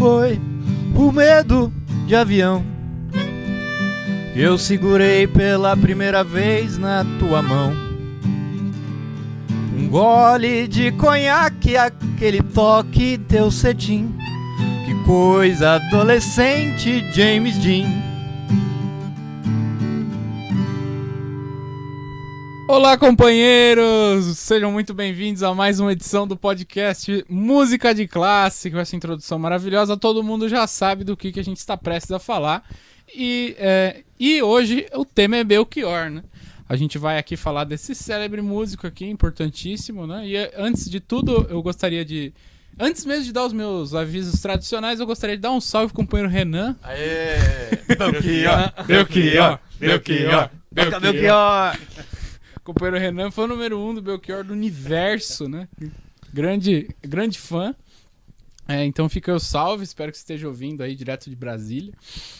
foi o medo de avião que eu segurei pela primeira vez na tua mão. Um gole de conhaque, aquele toque teu cetim, que coisa adolescente, James Dean. Olá, companheiros! Sejam muito bem-vindos a mais uma edição do podcast Música de Classe, com essa introdução maravilhosa. Todo mundo já sabe do que a gente está prestes a falar. E hoje o tema é Belchior, né? A gente vai aqui falar desse célebre músico aqui, importantíssimo, né? E antes de tudo, eu gostaria de... Antes mesmo de dar os meus avisos tradicionais, eu gostaria de dar um salve pro companheiro Renan. Aê! Belchior! Companheiro Renan foi o número 1 do Belchior do universo, né? Grande fã. Então fica o salve, espero que você esteja ouvindo aí direto de Brasília.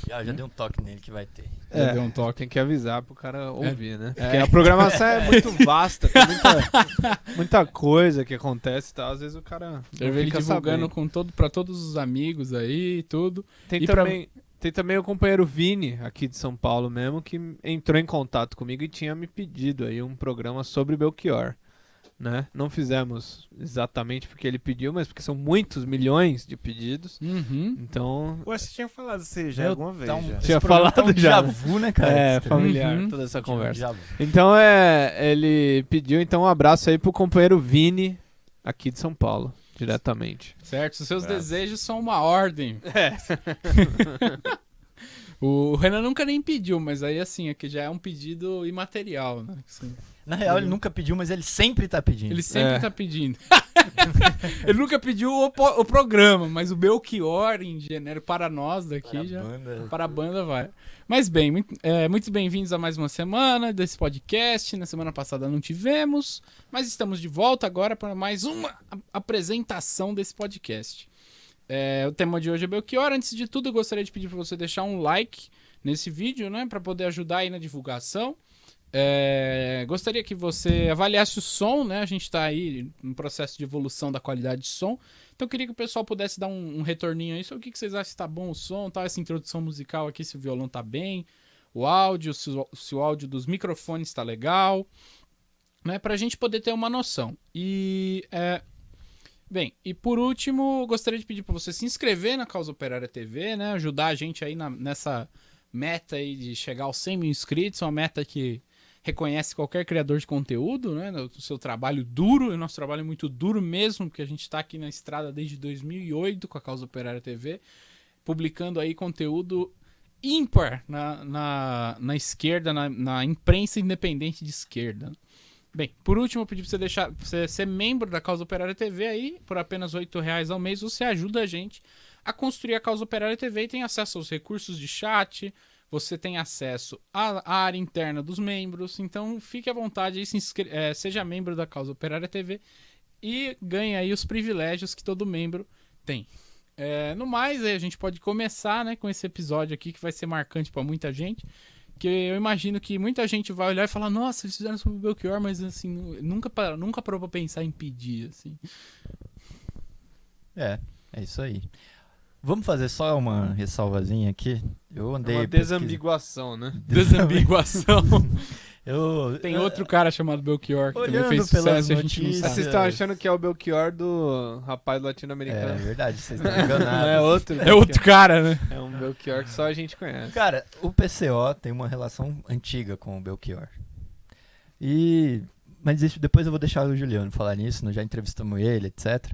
Já dei um toque nele que vai ter. Já deu um toque. Tem que avisar pro cara ouvir, né? Porque a programação é muito vasta, tem muita coisa que acontece e tal. Às vezes o cara Ele fica divulgando sabendo. pra todos os amigos aí e tudo. Tem também o companheiro Vini, aqui de São Paulo mesmo, que entrou em contato comigo e tinha me pedido aí um programa sobre Belchior, né? Não fizemos exatamente porque ele pediu, mas porque são muitos milhões de pedidos. Uhum. Então... Ué, você tinha falado isso já alguma vez, já. Tinha falado já. Déjà vu, né, cara? É, familiar, Uhum. toda essa conversa. Já vu. Então ele pediu então um abraço aí pro companheiro Vini, aqui de São Paulo, diretamente. Certo, os seus Abraço. desejos são uma ordem. O Renan nunca nem pediu, mas aí assim, aqui já é um pedido imaterial, né? Assim, Na real, ele nunca pediu, mas ele sempre tá pedindo. ele sempre tá pedindo. Ele nunca pediu o programa, mas o Belchior em gênero para nós daqui já. Para a banda vai. Mas bem, muito bem-vindos a mais uma semana desse podcast. Na semana passada não tivemos, mas estamos de volta agora para mais uma apresentação desse podcast. O tema de hoje é Belchior. Antes de tudo, eu gostaria de pedir para você deixar um like nesse vídeo, né, para poder ajudar aí na divulgação. Gostaria que você avaliasse o som, né? A gente está aí no processo de evolução da qualidade de som. Então eu queria que o pessoal pudesse dar um retorninho aí sobre o que vocês acham, se tá bom o som, tá? Essa introdução musical aqui, se o violão tá bem, o áudio, se o áudio dos microfones tá legal, né? Pra gente poder ter uma noção. Bem, e por último, eu gostaria de pedir para você se inscrever na Causa Operária TV, né? Ajudar a gente aí nessa meta aí de chegar aos 100 mil inscritos, uma meta que reconhece qualquer criador de conteúdo, né? O seu trabalho duro, e o nosso trabalho é muito duro mesmo, porque a gente está aqui na estrada desde 2008 com a Causa Operária TV, publicando aí conteúdo ímpar na esquerda, na imprensa independente de esquerda. Bem, por último, eu pedi pra você ser membro da Causa Operária TV aí, por apenas R$8 ao mês, você ajuda a gente a construir a Causa Operária TV e tem acesso aos recursos de chat, você tem acesso à área interna dos membros, então fique à vontade aí, seja membro da Causa Operária TV e ganhe aí os privilégios que todo membro tem. No mais, a gente pode começar, né, com esse episódio aqui que vai ser marcante para muita gente. Que eu imagino que muita gente vai olhar e falar, nossa, eles fizeram sobre o Belchior, mas assim, nunca parou pra pensar em pedir, assim. É isso aí. Vamos fazer só uma ressalvazinha aqui. Eu andei Uma desambiguação, né? Desambiguação. Tem Eu outro cara chamado Belchior que também olhando fez pelas sucesso e a gente não notícias- sabe. Vocês estão achando que é o Belchior do rapaz É latino-americano. verdade, vocês estão Não enganados. é outro. É outro cara, né? É um Belchior que só a gente conhece. Cara, o PCO tem uma relação antiga com o Belchior. Mas isso depois eu vou deixar o Juliano falar nisso, nós já entrevistamos ele, etc.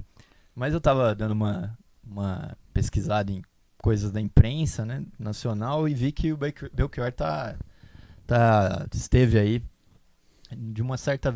Mas eu tava dando uma pesquisada em coisas da imprensa, né, nacional, e vi que o Belchior esteve aí de uma certa...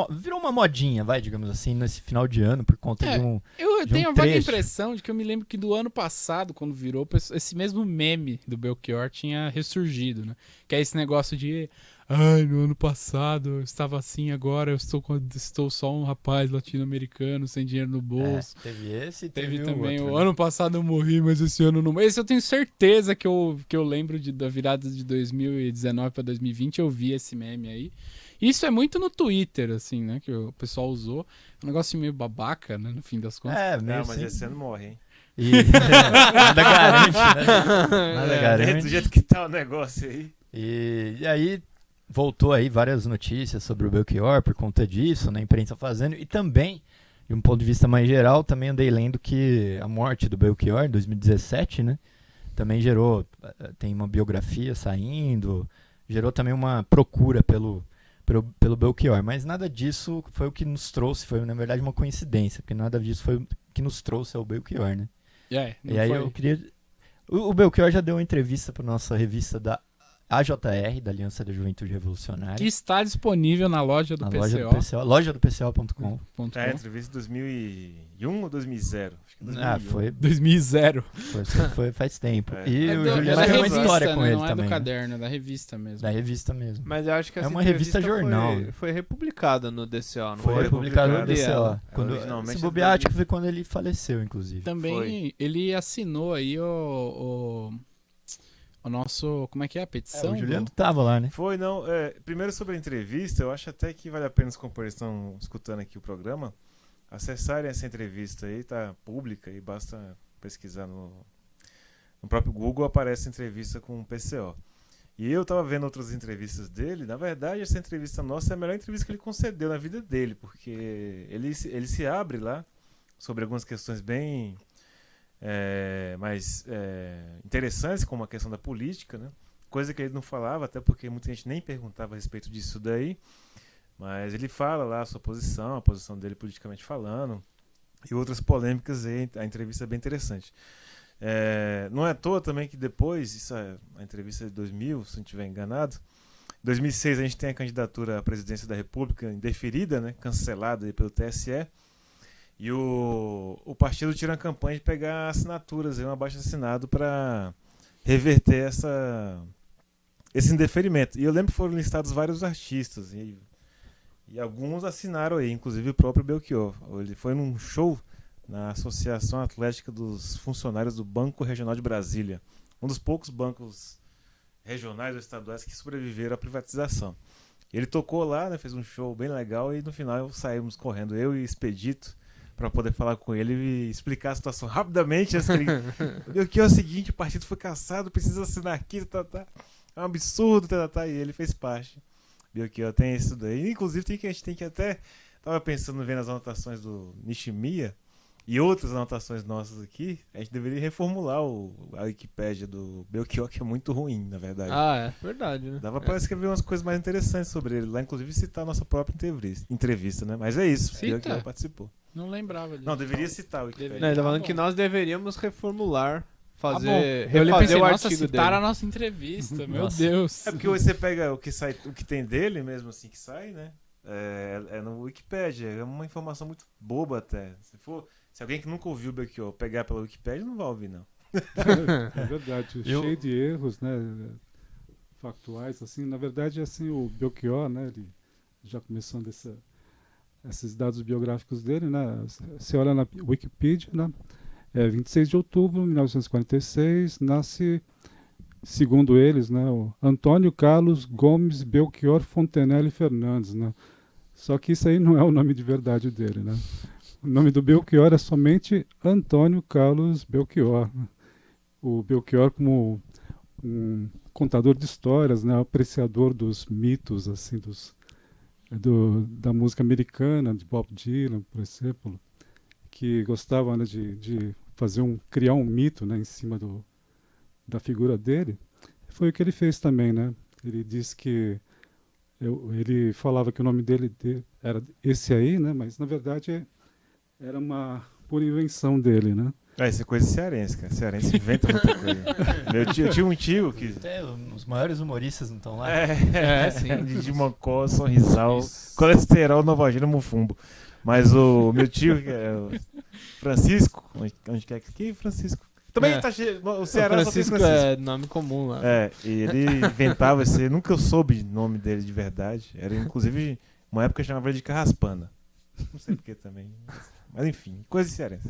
virou uma modinha, digamos assim, nesse final de ano, por conta de um... Eu de tenho um a vaga trecho. impressão de que eu me lembro que do ano passado, quando virou, esse mesmo meme do Belchior tinha ressurgido, né? Que é esse negócio de... Ai, no ano passado eu estava assim, agora eu estou só um rapaz latino-americano sem dinheiro no bolso. Teve esse e Teve teve também outro, o né? ano passado eu morri, mas esse ano não. Esse eu tenho certeza que eu lembro da virada de 2019 para 2020, eu vi esse meme aí. Isso é muito no Twitter, assim, né? Que o pessoal usou. Um negócio meio babaca, né? No fim das contas. Meio Não, mas assim. esse ano morre, hein? E nada garante, né? Nada Do garante. jeito que tá o negócio aí. E aí voltou aí várias notícias sobre o Belchior por conta disso, na imprensa fazendo, e também, de um ponto de vista mais geral, também andei lendo que a morte do Belchior, em 2017, né, também gerou, tem uma biografia saindo, gerou também uma procura pelo Belchior, mas nada disso foi o que nos trouxe, foi na verdade uma coincidência, porque nada disso foi o que nos trouxe ao Belchior, né. Não E aí foi. eu queria... O Belchior já deu uma entrevista para nossa revista da AJR, da Aliança da Juventude Revolucionária. Que está disponível na loja do na PCO. loja do PCO.com. É, entrevista de 2001 ou 2000? Acho que 2001. Ah, foi 2000. faz tempo. É. E É o da Juliano tem uma revista, história né? com ele não é também. do né? caderno, é da revista mesmo. Da revista mesmo. Mas eu acho que É essa uma revista entrevista jornal, foi, né? foi republicada no DCO, não Foi publicado no publicado. DCO. É, Quando, originalmente esse é bobear, acho dele. que foi quando ele faleceu, inclusive. Também ele assinou aí o nosso, como é que é a petição? O Juliano tava lá, né? Foi, não. Primeiro sobre a entrevista, eu acho até que vale a pena os companheiros que estão escutando aqui o programa acessarem essa entrevista aí, tá pública e basta pesquisar no próprio Google, aparece entrevista com o PCO. E eu tava vendo outras entrevistas dele, na verdade essa entrevista nossa é a melhor entrevista que ele concedeu na vida dele, porque ele se abre lá sobre algumas questões bem mais interessantes, como a questão da política, né? Coisa que ele não falava, até porque muita gente nem perguntava a respeito disso daí, mas ele fala lá a sua posição, a posição dele politicamente falando, e outras polêmicas aí, a entrevista é bem interessante. Não é à toa também que depois, isso é a entrevista de 2000, se não estiver enganado, em 2006 a gente tem a candidatura à presidência da República indeferida, né, cancelada aí pelo TSE, e o partido tira uma campanha de pegar assinaturas, um abaixo-assinado para reverter esse indeferimento. E eu lembro que foram listados vários artistas, e alguns assinaram aí, inclusive o próprio Belchior. Ele foi num show na Associação Atlética dos Funcionários do Banco Regional de Brasília, um dos poucos bancos regionais ou estaduais que sobreviveram à privatização. Ele tocou lá, né, fez um show bem legal, e no final saímos correndo, eu e Expedito, para poder falar com ele e explicar a situação rapidamente. O que é o seguinte, o partido foi cassado, precisa assinar aqui, é um absurdo, e ele fez parte. Belchior tem isso daí. Inclusive a gente tem que até, tava pensando, vendo as anotações do Nishimiya e outras anotações nossas aqui, a gente deveria reformular a Wikipédia do Belchior, que é muito ruim, na verdade. Ah, é verdade, né? Dava pra escrever umas coisas mais interessantes sobre ele lá, inclusive citar a nossa própria entrevista, né? Mas é isso, Cita. Belchior participou. Não lembrava disso. Não, deveria citar o Wikipédia. Não, ele tá Ah, falando bom. que nós deveríamos reformular, fazer, Eu refazer pensei, o nossa, artigo citaram dele. a nossa entrevista, meu Nossa. Deus. É porque você pega o que sai, o que tem dele mesmo assim que sai, né? É no Wikipédia, é uma informação muito boba até. Se alguém que nunca ouviu o Belchior pegar pela Wikipédia, não vai ouvir, não. É verdade, cheio de erros, né, factuais, assim, na verdade, assim, o Belchior, né, ele, já começando esses dados biográficos dele, né, você olha na Wikipedia, né, 26 de outubro de 1946, nasce, segundo eles, né, o Antônio Carlos Gomes Belchior Fontenelle Fernandes, né, só que isso aí não é o nome de verdade dele, né. O nome do Belchior é somente Antônio Carlos Belchior. O Belchior como um contador de histórias, né, apreciador dos mitos, assim, da música americana, de Bob Dylan, por exemplo, que gostava, né, de criar um mito, né, em cima da figura dele. Foi o que ele fez também, né? Ele disse que ele falava que o nome dele era esse aí, né? Mas na verdade era uma pura invenção dele, né? Isso é coisa cearense, cara. Cearense inventa muita coisa. Eu tinha um tio que... Até os maiores humoristas não estão lá. Sim. De Mocó, Sorrisal, Colesterol, Novagina, Mufumbo. Mas o meu tio, que é o Francisco, onde quer que é Francisco? Também tá cheio. O Ceará O só tem Francisco Francisco. é nome comum lá. E ele inventava esse. Nunca eu soube o nome dele de verdade. Era inclusive uma época que chamava ele de Carraspana. Não sei porquê também. Mas enfim, coisa de cearense.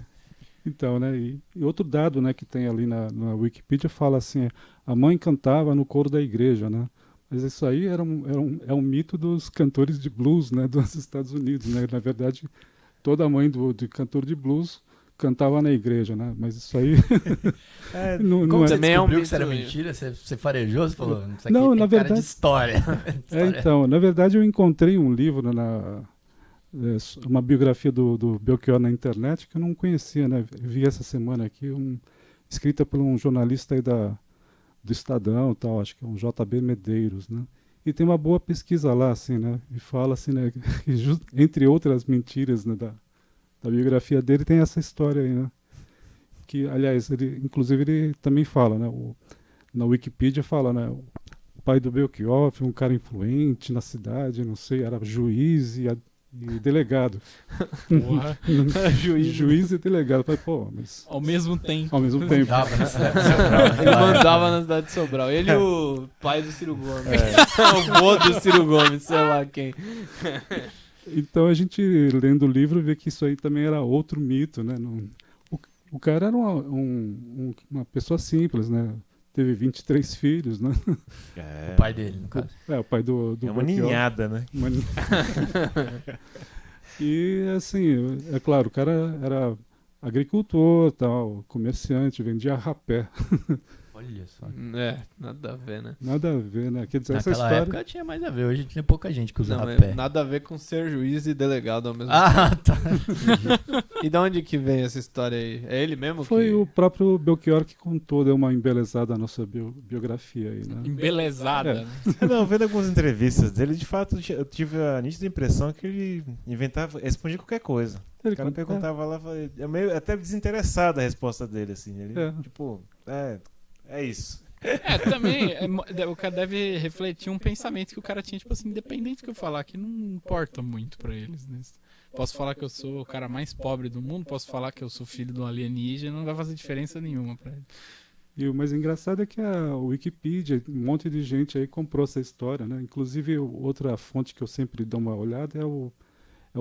Então, né, e outro dado, né, que tem ali na Wikipedia fala assim, a mãe cantava no coro da igreja, né, mas isso aí é um mito dos cantores de blues, né, dos Estados Unidos, né, na verdade toda mãe de cantor de blues cantava na igreja, né? Mas isso aí Como não você Também é um descobriu que isso mito era aí. mentira? Você farejou? Você falou, isso aqui Não, tem na cara verdade- de história. Então, na verdade eu encontrei um livro uma biografia do Belchior na internet que eu não conhecia, né? Vi essa semana aqui, escrita por um jornalista aí do Estadão, e tal, acho que é um JB Medeiros, né? E tem uma boa pesquisa lá, assim, né? E fala assim, né? que entre outras mentiras, né, da biografia dele, tem essa história aí, né? Que, aliás, inclusive ele também fala, né? Na Wikipedia fala, né? O pai do Belchior foi um cara influente na cidade, não sei, era juiz e delegado. Porra. Juiz e delegado. Eu falei, pô, mas Ao mesmo tempo. ao mesmo tempo. Dava na cidade de Sobral. Ele mandava na cidade de Sobral. Ele e o pai do Ciro Gomes. O vô do Ciro Gomes, sei lá quem. Então a gente, lendo o livro, vê que isso aí também era outro mito, né? O cara era uma pessoa simples, né? Teve 23 filhos, né? O pai dele, no caso. O pai do É uma Belchior. ninhada, né? E assim, é claro, o cara era agricultor, tal, comerciante, vendia rapé. Olha só. É, nada a ver, né? Nada a ver, né? Quer dizer, essa Naquela história... época tinha mais a ver. Hoje tinha pouca gente que usa Não, rapé. nada a ver com ser juiz e delegado ao mesmo Ah, tá. tempo. E de onde que vem essa história aí? É ele mesmo Foi que... o próprio Belchior que contou, deu uma embelezada na nossa biografia aí, né? Embelezada, É. né? Não, vendo algumas entrevistas dele, de fato, eu tive a nítida impressão que ele respondia qualquer coisa. O cara perguntava lá, é meio até desinteressada a resposta dele, assim. Ele, tipo, é isso. Também, o cara deve refletir um pensamento que o cara tinha, tipo assim, independente do que eu falar, que não importa muito pra eles, né? Posso falar que eu sou o cara mais pobre do mundo, posso falar que eu sou filho de um alienígena, não vai fazer diferença nenhuma pra ele. E o mais engraçado é que a Wikipedia, um monte de gente aí comprou essa história, né? Inclusive, outra fonte que eu sempre dou uma olhada é o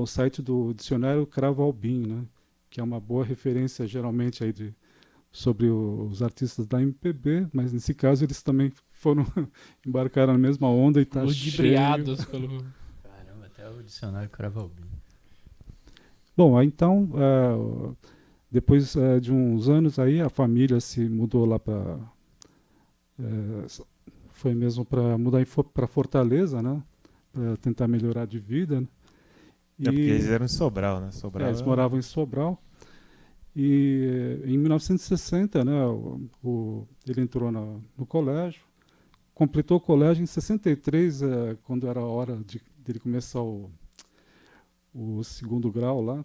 site do Dicionário Cravo Albim, né? Que é uma boa referência, geralmente, aí sobre os artistas da MPB, mas nesse caso eles também embarcaram na mesma onda e tá cheio. Ludibriados pelo... Caramba, até o dicionário Cravalbim. Bom, aí então, depois de uns anos aí, a família se mudou lá para... foi mesmo para mudar para Fortaleza, né? Para tentar melhorar de vida, né? É porque eles eram em Sobral, né? Sobral eles moravam em Sobral. E em 1960, né, ele entrou no colégio, completou o colégio em 63, quando era a hora dele começar o segundo grau lá.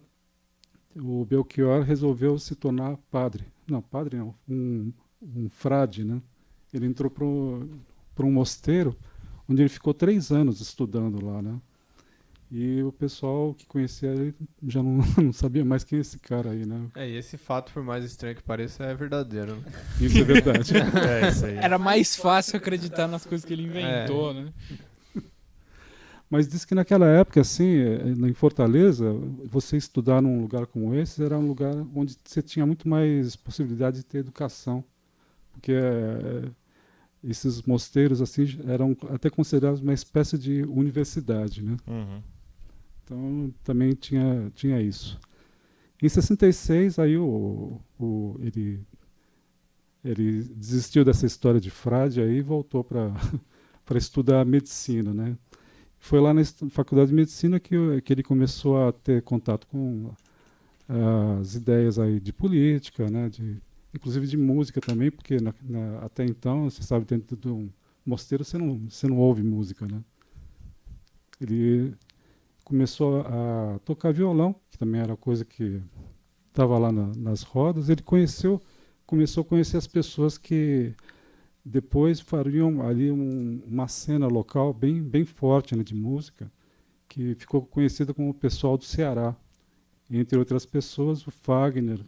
O Belchior resolveu se tornar padre. Não, padre não, um frade, né? Ele entrou para um mosteiro, onde ele ficou 3 anos estudando lá, né? E o pessoal que conhecia ele já não sabia mais quem é esse cara aí, né? E esse fato, por mais estranho que pareça, é verdadeiro. Né? Isso é verdade. isso aí. Era mais fácil acreditar nas coisas que ele inventou, né? Mas diz que naquela época, assim, em Fortaleza, você estudar num lugar como esse era um lugar onde você tinha muito mais possibilidade de ter educação. Porque esses mosteiros, assim, eram até considerados uma espécie de universidade, né? Uhum. Então, também tinha isso. Em 66, aí ele desistiu dessa história de frade aí e voltou para estudar medicina, né? Foi lá na Faculdade de Medicina que ele começou a ter contato com as ideias aí de política, né? Inclusive de música também, porque até então, você sabe, dentro de um mosteiro você não ouve música, né? Ele começou a tocar violão, que também era coisa que estava lá nas rodas. Ele começou a conhecer as pessoas que depois fariam ali uma cena local bem forte, né, de música, que ficou conhecida como o pessoal do Ceará. Entre outras pessoas, o Fagner.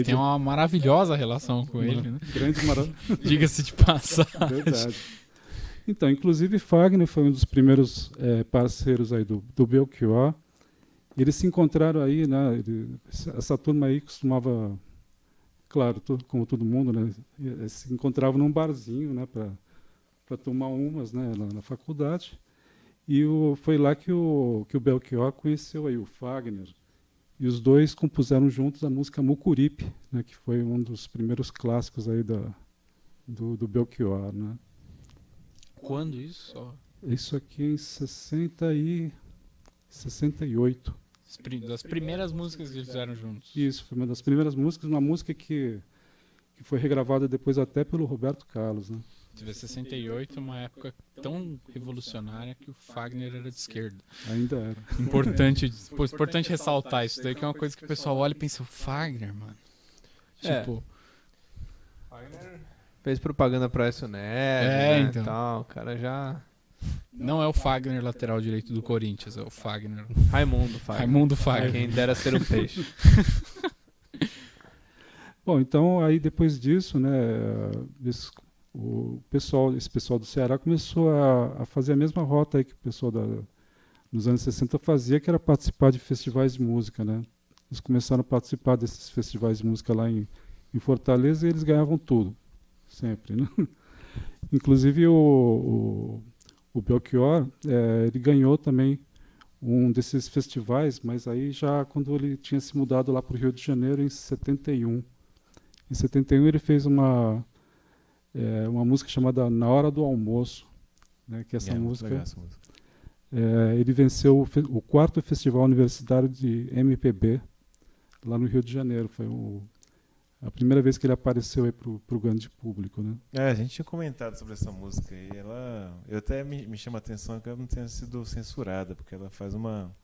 Tem uma maravilhosa relação com ele, né? Grande maravilha. Diga-se de passagem. Verdade. Então, inclusive Fagner foi um dos primeiros parceiros aí do Belchior. Eles se encontraram aí, né? Essa turma aí costumava, claro, como todo mundo, né? Se encontrava num barzinho, né? Para tomar umas, né? Lá na faculdade. E foi lá que o Belchior conheceu aí o Fagner. E os dois compuseram juntos a música Mucuripe, né, que foi um dos primeiros clássicos aí do Belchior, né? Quando isso? Ó, Isso aqui em 68. das primeiras músicas que eles fizeram juntos. Isso, foi uma das primeiras músicas, uma música que foi regravada depois até pelo Roberto Carlos, né? Você vê 68, uma época tão revolucionária que o Fagner era de esquerda. Ainda era. Importante ressaltar isso daí, que é uma coisa que o pessoal olha e pensa, o Fagner, mano. Tipo, Fez propaganda pra Aécio Neves, né, então. tal. O cara já... Não é o Fagner lateral direito do Corinthians, é o Fagner. Raimundo Fagner. Raimundo Fagner. Quem dera ser um peixe. Bom, então aí depois disso, né, esse pessoal do Ceará começou a fazer a mesma rota aí que o pessoal nos anos 60 fazia, que era participar de festivais de música, né? Eles começaram a participar desses festivais de música lá em Fortaleza e eles ganhavam tudo, sempre, né? Inclusive o Belchior, ele ganhou também um desses festivais, mas aí já quando ele tinha se mudado lá para o Rio de Janeiro em 71. Em 71 ele fez uma música chamada Na Hora do Almoço, né, que essa música, ele venceu o 4º Festival Universitário de MPB lá no Rio de Janeiro. Foi a primeira vez que ele apareceu aí para o grande público, né? A gente tinha comentado sobre essa música e eu até me chama a atenção que ela não tenha sido censurada, porque ela faz uma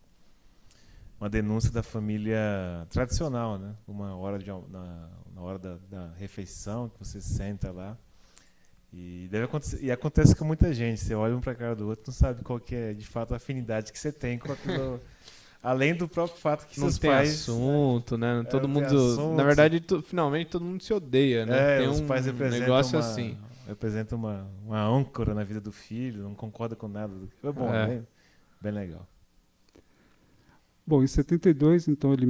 denúncia da família tradicional, né? Na hora da refeição, que você senta lá. E acontece com muita gente. Você olha um para a cara do outro, não sabe qual que é de fato a afinidade que você tem com aquilo. Além do próprio fato que não seus tem pais... assunto, né? Todo não tem mundo... assunto. Na verdade, finalmente todo mundo se odeia, né? Tem os pais representam negócio assim. Representam uma âncora na vida do filho, não concorda com nada. Foi bom, né? Bem legal. Bom, em 72, então, ele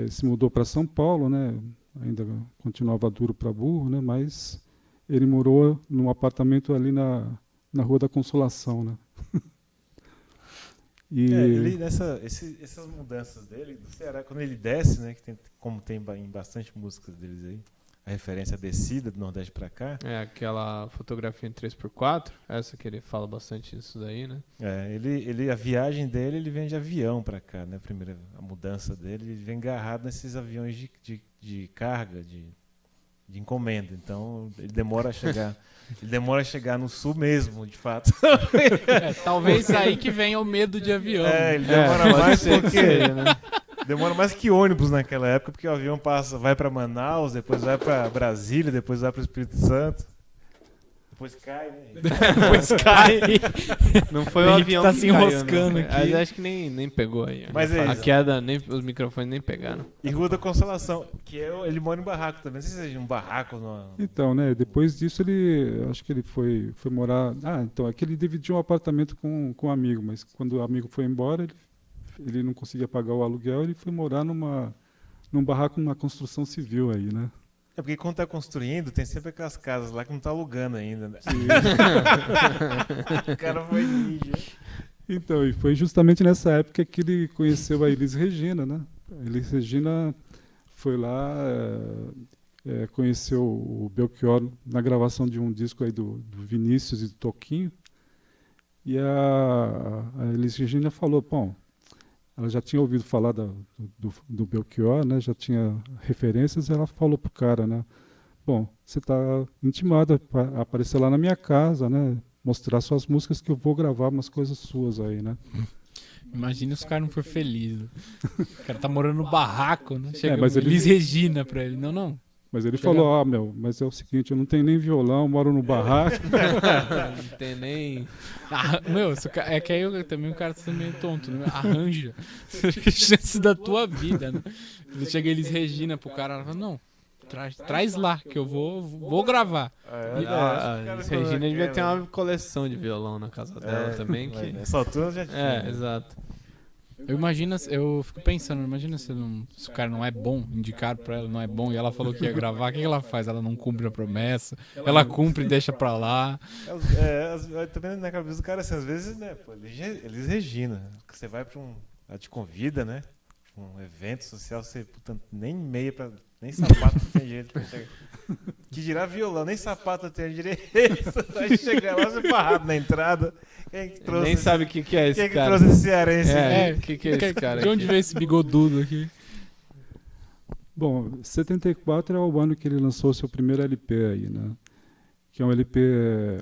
se mudou para São Paulo, né? Ainda continuava duro para burro, né? Mas ele morou num apartamento ali na Rua da Consolação, né? Essas mudanças dele, do Ceará, quando ele desce, né? Como tem em bastante músicas deles aí, a referência à descida do Nordeste para cá. É aquela fotografia em 3x4, essa que ele fala bastante disso daí, né? A viagem dele, ele vem de avião para cá, né? A mudança dele, ele vem agarrado nesses aviões de carga, de encomenda. Então, ele demora a chegar. Ele demora a chegar no sul mesmo, de fato. Talvez aí que venha o medo de avião. Ele demora mais demora mais que ônibus naquela época, porque o avião vai para Manaus, depois vai para Brasília, depois vai para o Espírito Santo. Depois cai, né? Depois cai. Não foi o avião tá que se caiu, enroscando não. aqui. Mas acho que nem pegou aí. Mas a queda, os microfones nem pegaram. E Rua da Consolação, que ele mora em barraco também. Não sei se seja um barraco. Então, né? Depois disso, acho que ele foi morar... então, é que ele dividiu um apartamento com um amigo, mas quando o amigo foi embora, ele não conseguia pagar o aluguel, ele foi morar num barraco, numa construção civil aí, né? É porque quando tá construindo, tem sempre aquelas casas lá que não tá alugando ainda, né? O cara foi ninja. Então, e foi justamente nessa época que ele conheceu a Elis Regina, né? A Elis Regina foi lá, conheceu o Belchior na gravação de um disco aí do Vinícius e do Toquinho. E a Elis Regina falou, bom, ela já tinha ouvido falar do Belchior, né? Já tinha referências, e ela falou pro cara, né? Bom, você está intimado a aparecer lá na minha casa, né? Mostrar suas músicas que eu vou gravar umas coisas suas aí, né? Imagina se o cara não for feliz. O cara tá morando no barraco, né? Chega mas Elis Regina pra ele. Não. Mas ele falou, mas é o seguinte, eu não tenho nem violão, moro no barraco. Não tem nem... É que aí também o cara tá meio tonto, né? Arranja. Chance da tua vida, né? Ele chega Elis Regina pro cara, ela fala, não, traz lá, que eu vou gravar. A Regina devia ter uma coleção de violão na casa dela também. Essa altura já tinha. Exato. Eu fico pensando, imagina se o cara não é bom, indicar pra ela não é bom, e ela falou que ia gravar, o que ela faz? Ela não cumpre a promessa, ela cumpre e deixa pra lá. Também na cabeça do cara, assim, às vezes, né, Elis Regina, você vai ela te convida, né, um evento social, você, puta, nem meia pra... Nem sapato tem jeito pra chegar. Que dirá violão, nem sapato tem direito. Vai chegar lá, você parado na entrada. Quem que trouxe Nem sabe o que é esse quem que cara. trouxe esse cearense É, aqui? o que é esse cara De onde veio esse bigodudo aqui? Bom, 74 é o ano que ele lançou seu primeiro LP aí, né? Que é um LP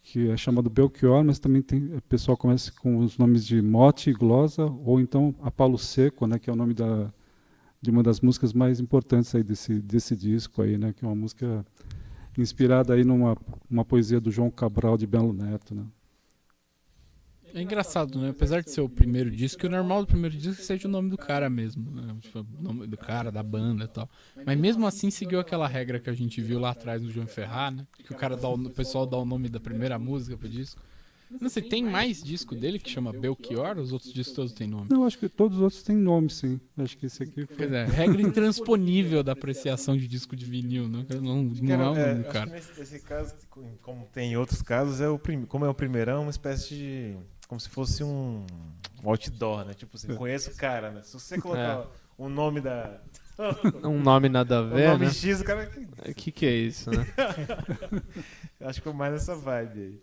que é chamado Belchior, mas também tem, o pessoal começa com os nomes de Mote e Glosa, ou então a Paulo Seco, né? Que é o nome de uma das músicas mais importantes aí desse disco aí, né? Que é uma música inspirada aí numa poesia do João Cabral de Belo Neto, né? É engraçado, né? Apesar de ser o primeiro disco, o normal do primeiro disco é que seja o nome do cara mesmo, né? Tipo, o nome do cara, da banda e tal. Mas mesmo assim seguiu aquela regra que a gente viu lá atrás no João Ferrar, né? Que o pessoal dá o nome da primeira música pro disco. Não sei, tem mais disco dele que chama Belchior? Os outros discos todos têm nome? Não, acho que todos os outros têm nome, sim. Acho que esse aqui foi... Quer dizer, regra intransponível da apreciação de disco de vinil, né? Não é o nome do cara. Nesse caso, como tem em outros casos, como é o primeirão, uma espécie de... Como se fosse um outdoor, né? Tipo assim, conheço o cara, né? Se você colocar o nome da... Um nome nada a o ver, nome né? X, o cara... O que é isso, né? Acho que foi mais nessa vibe aí.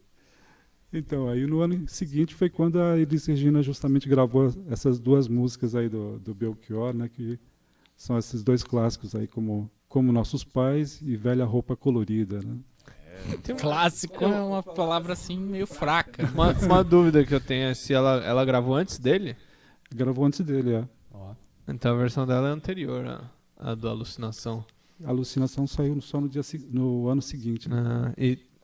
Então, aí no ano seguinte foi quando a Elis Regina justamente gravou essas duas músicas aí do Belchior, né? Que são esses dois clássicos aí, como Nossos Pais e Velha Roupa Colorida, né? Clássico é uma palavra assim meio fraca. Uma dúvida que eu tenho é se ela gravou antes dele? Gravou antes dele, é. Então a versão dela é anterior à do Alucinação. A Alucinação saiu só no ano seguinte, né?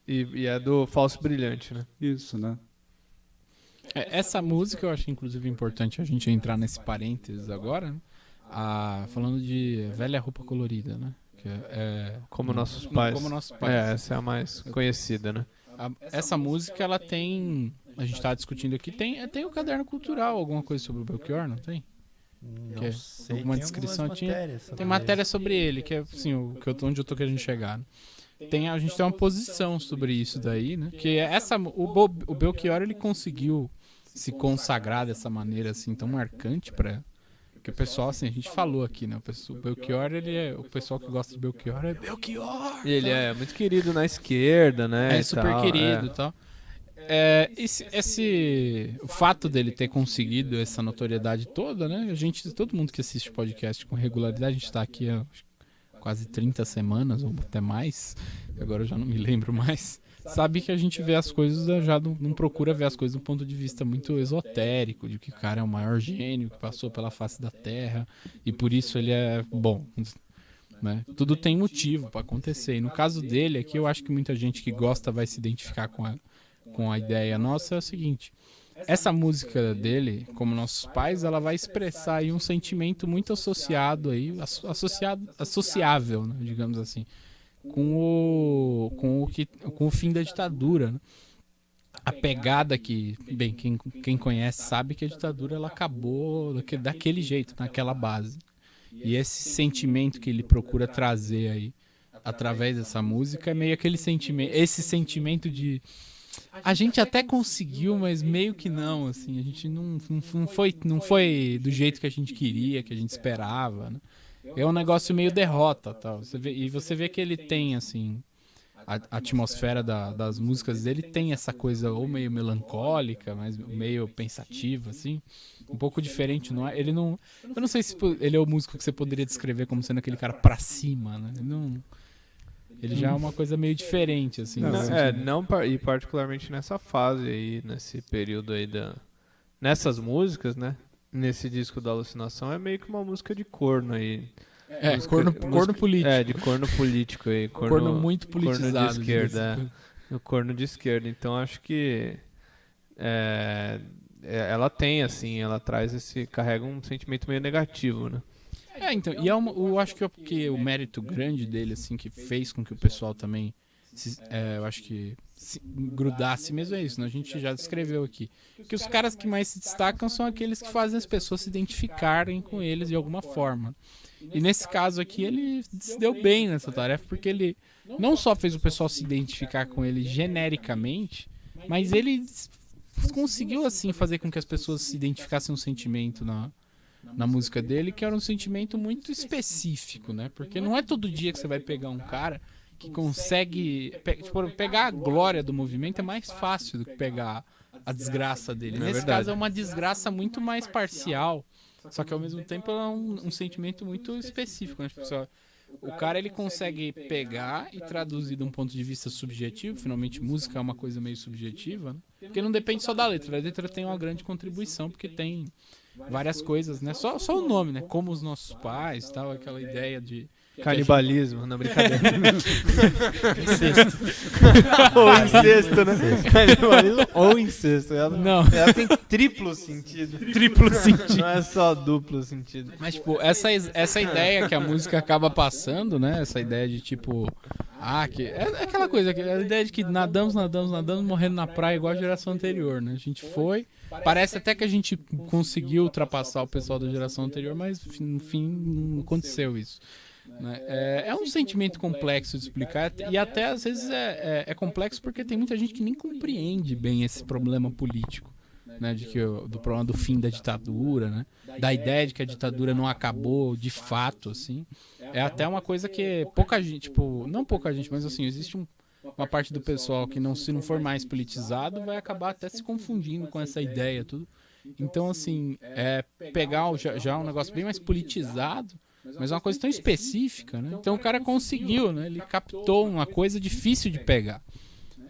E é do Falso Brilhante, né? Isso, né? Essa música eu acho inclusive importante a gente entrar nesse parênteses agora, né? Falando de Velha Roupa Colorida, né? Que Como Nossos Pais. Como Nossos Pais. Essa é a mais conhecida, né? Essa música, ela tem... A gente tá discutindo aqui, tem o caderno cultural, alguma coisa sobre o Belchior, não tem? Não sei, alguma tem descrição algumas tinha. matérias sobre Tem matéria sobre ele, que é assim, onde eu tô querendo chegar. Né? A gente tem uma posição sobre isso daí, né? Que o Belchior, ele conseguiu se consagrar dessa maneira assim tão marcante para que o pessoal, assim, a gente falou aqui, né? O Belchior, o pessoal que gosta de Belchior é Belchior. E ele é muito querido na esquerda, né? É super querido e tal. O fato dele ter conseguido essa notoriedade toda, né? Todo mundo que assiste podcast com regularidade, a gente tá aqui há quase 30 semanas ou até mais, agora eu já não me lembro mais, sabe que a gente vê as coisas, já não procura ver as coisas do ponto de vista muito esotérico, de que o cara é o maior gênio que passou pela face da Terra e por isso ele é bom. Né? Tudo tem motivo para acontecer. E no caso dele aqui, eu acho que muita gente que gosta vai se identificar com a ideia nossa. É o seguinte: essa música dele, Como Nossos Pais, ela vai expressar aí um sentimento muito associável, né, digamos assim, com o fim da ditadura, né? A pegada que, bem, quem conhece sabe que a ditadura ela acabou daquele jeito, naquela base. E esse sentimento que ele procura trazer aí através dessa música é meio aquele sentimento, esse sentimento de a gente até conseguiu, mas meio que não, assim, a gente não foi do jeito que a gente queria, que a gente esperava, né? É um negócio meio derrota, tal. Você vê que ele tem, assim, a atmosfera das músicas dele tem essa coisa ou meio melancólica, mas meio pensativa, assim, um pouco diferente, não é? Eu não sei se ele é o músico que você poderia descrever como sendo aquele cara pra cima, né? Ele já é uma coisa meio diferente, assim. E particularmente nessa fase aí, nesse período aí nessas músicas, né? Nesse disco da Alucinação é meio que uma música de corno aí. Corno político. De corno político aí. Corno muito politizado. Corno de esquerda, O corno de esquerda. Então acho que ela tem, assim, ela carrega um sentimento meio negativo, né? Então, e eu acho que o mérito grande dele, assim, que fez com que o pessoal também, eu acho que se grudasse mesmo é isso, né? A gente já descreveu aqui. Que os caras que mais se destacam são aqueles que fazem as pessoas se identificarem com eles de alguma forma. E nesse caso aqui, ele se deu bem nessa tarefa, porque ele não só fez o pessoal se identificar com ele genericamente, mas ele conseguiu, assim, fazer com que as pessoas se identificassem um sentimento na música dele, que era um sentimento muito específico, né? Porque não é todo dia que você vai pegar um cara que consegue... pegar a glória do movimento é mais fácil do que pegar a desgraça dele. Nesse caso é uma desgraça muito mais parcial, só que ao mesmo tempo é um sentimento muito específico, né? Tipo, o cara ele consegue pegar e traduzir de um ponto de vista subjetivo. Finalmente, música é uma coisa meio subjetiva, né? Porque não depende só da letra. A letra tem uma grande contribuição, porque tem várias coisas, né? Só o nome, né? Como os nossos pais, tal, aquela ideia de canibalismo, não, brincadeira. incesto. Ou incesto, né? Canibalismo ou incesto. Não. Ela tem triplo sentido. Triplo sentido. Não é só duplo sentido. Mas, tipo, essa ideia que a música acaba passando, né? Essa ideia de, tipo... é aquela coisa, a ideia de que nadamos, morrendo na praia igual a geração anterior, né? A gente foi... Parece até que a gente conseguiu ultrapassar o pessoal da geração anterior, mas no fim não aconteceu isso. Né? É um sentimento complexo de explicar, e até às vezes é complexo porque tem muita gente que nem compreende bem esse problema político, né? Do problema do fim da ditadura, né? Da ideia de que a ditadura não acabou de fato, assim. É até uma coisa que pouca gente, tipo, não pouca gente, mas assim, existe uma parte do pessoal que se não for mais politizado, vai acabar até se confundindo com essa ideia, tudo. Então, assim, pegar já um negócio bem mais politizado, mas é uma coisa tão específica, né? Então o cara conseguiu, né? Ele captou uma coisa difícil de pegar,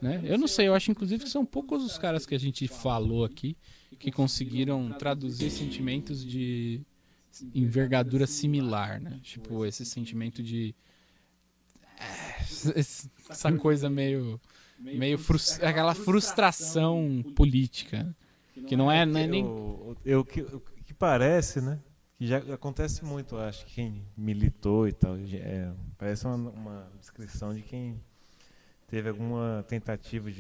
né? Eu não sei, eu acho inclusive que são poucos os caras que a gente falou aqui que conseguiram traduzir sentimentos de envergadura similar, né? Tipo, esse sentimento de... essa coisa meio aquela frustração política, que não é nem... O que parece, né? Que já acontece muito, acho, que quem militou e tal. Parece uma descrição de quem teve alguma tentativa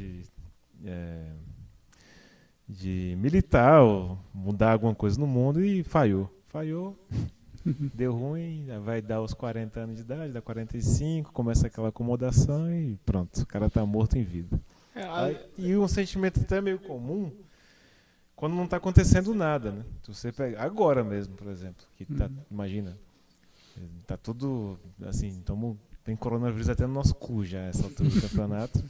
de militar ou mudar alguma coisa no mundo e falhou. Deu ruim, vai dar os 40 anos de idade, dá 45, começa aquela acomodação e pronto, o cara tá morto em vida. E um sentimento até meio comum quando não está acontecendo nada, né? Você pega agora mesmo, por exemplo, que tá, imagina, tá tudo assim, tem coronavírus até no nosso cu já essa altura do campeonato.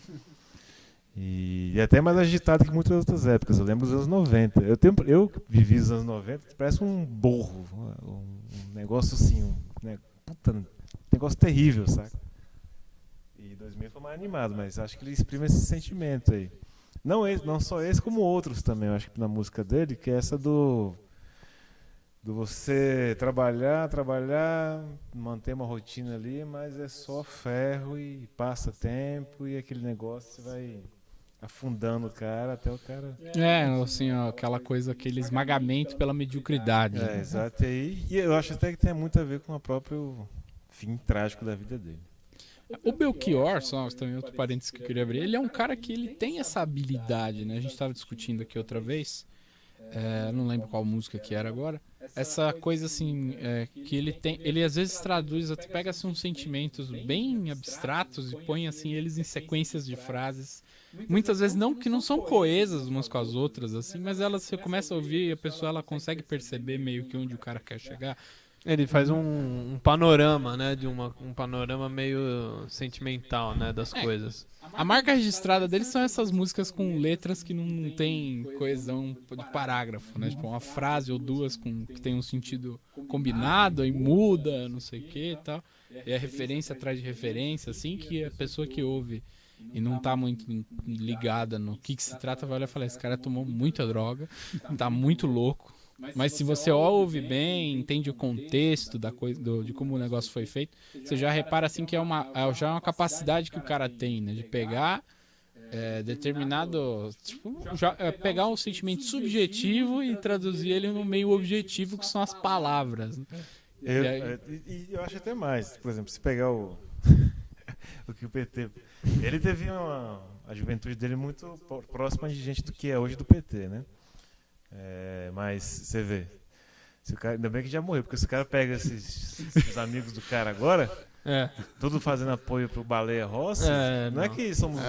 E até mais agitado que muitas outras épocas. Eu lembro dos anos 90. Eu vivi os anos 90, parece um borro, um negócio assim, puta, negócio terrível, saca? E 2000 foi mais animado, mas acho que ele exprime esse sentimento aí. Não só esse, como outros também, eu acho que na música dele, que é essa do você trabalhar, manter uma rotina ali, mas é só ferro e passa tempo e aquele negócio vai afundando o cara até o cara... assim, ó, aquela coisa, aquele esmagamento pela mediocridade. Né? Exato. E eu acho até que tem muito a ver com o próprio fim trágico da vida dele. O Belchior, só também outro parênteses que eu queria abrir, ele é um cara que ele tem essa habilidade, né? A gente estava discutindo aqui outra vez, não lembro qual música que era agora, essa coisa assim, que ele às vezes traduz, até pega assim, uns sentimentos bem abstratos e põe assim, eles em sequências de frases, muitas vezes que não são coesas umas com as outras, assim, mas você começa a ouvir e a pessoa ela consegue perceber meio que onde o cara quer chegar. Ele faz um panorama, né? Um panorama meio sentimental, né? Das coisas. A marca registrada deles são essas músicas com letras que não tem coesão de parágrafo, né? Tipo, uma frase ou duas que tem um sentido combinado, aí muda, não sei o que e tal. E é referência atrás de referência, assim, que a pessoa que ouve e não tá muito ligada no que se trata vai olhar e falar, esse cara tomou muita droga, tá muito louco. Mas se você ouve bem, entende o contexto da coisa, de como o negócio foi feito, você já repara assim que já é uma capacidade que o cara tem, né, de pegar determinado, tipo, pegar um sentimento subjetivo e traduzir ele no meio objetivo, que são as palavras. Né? Eu acho até mais, por exemplo, se pegar o que o PT, ele teve a juventude dele muito próxima de gente do que é hoje do PT, né? Mas você vê, ainda bem que já morreu, porque se o cara pega esses amigos do cara agora, tudo fazendo apoio pro Baleia Rossi, não é que somos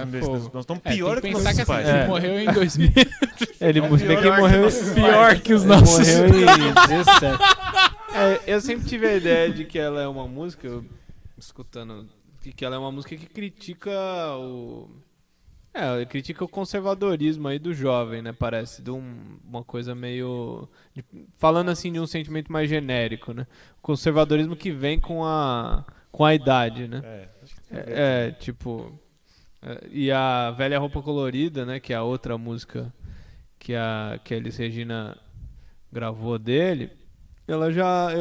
nós estamos pior que nossos pais. Ele morreu em 2000. Ele morreu pior que os nossos. Morreu em 17. Eu sempre tive a ideia de que ela é uma música, escutando, que ela é uma música que critica critica o conservadorismo aí do jovem, né? Parece, de uma coisa meio... falando assim de um sentimento mais genérico, né? O conservadorismo que vem com a idade, né? Acho que tem a ver também. Tipo... e a Velha Roupa Colorida, né? Que é a outra música que a Elis Regina gravou dele. Eu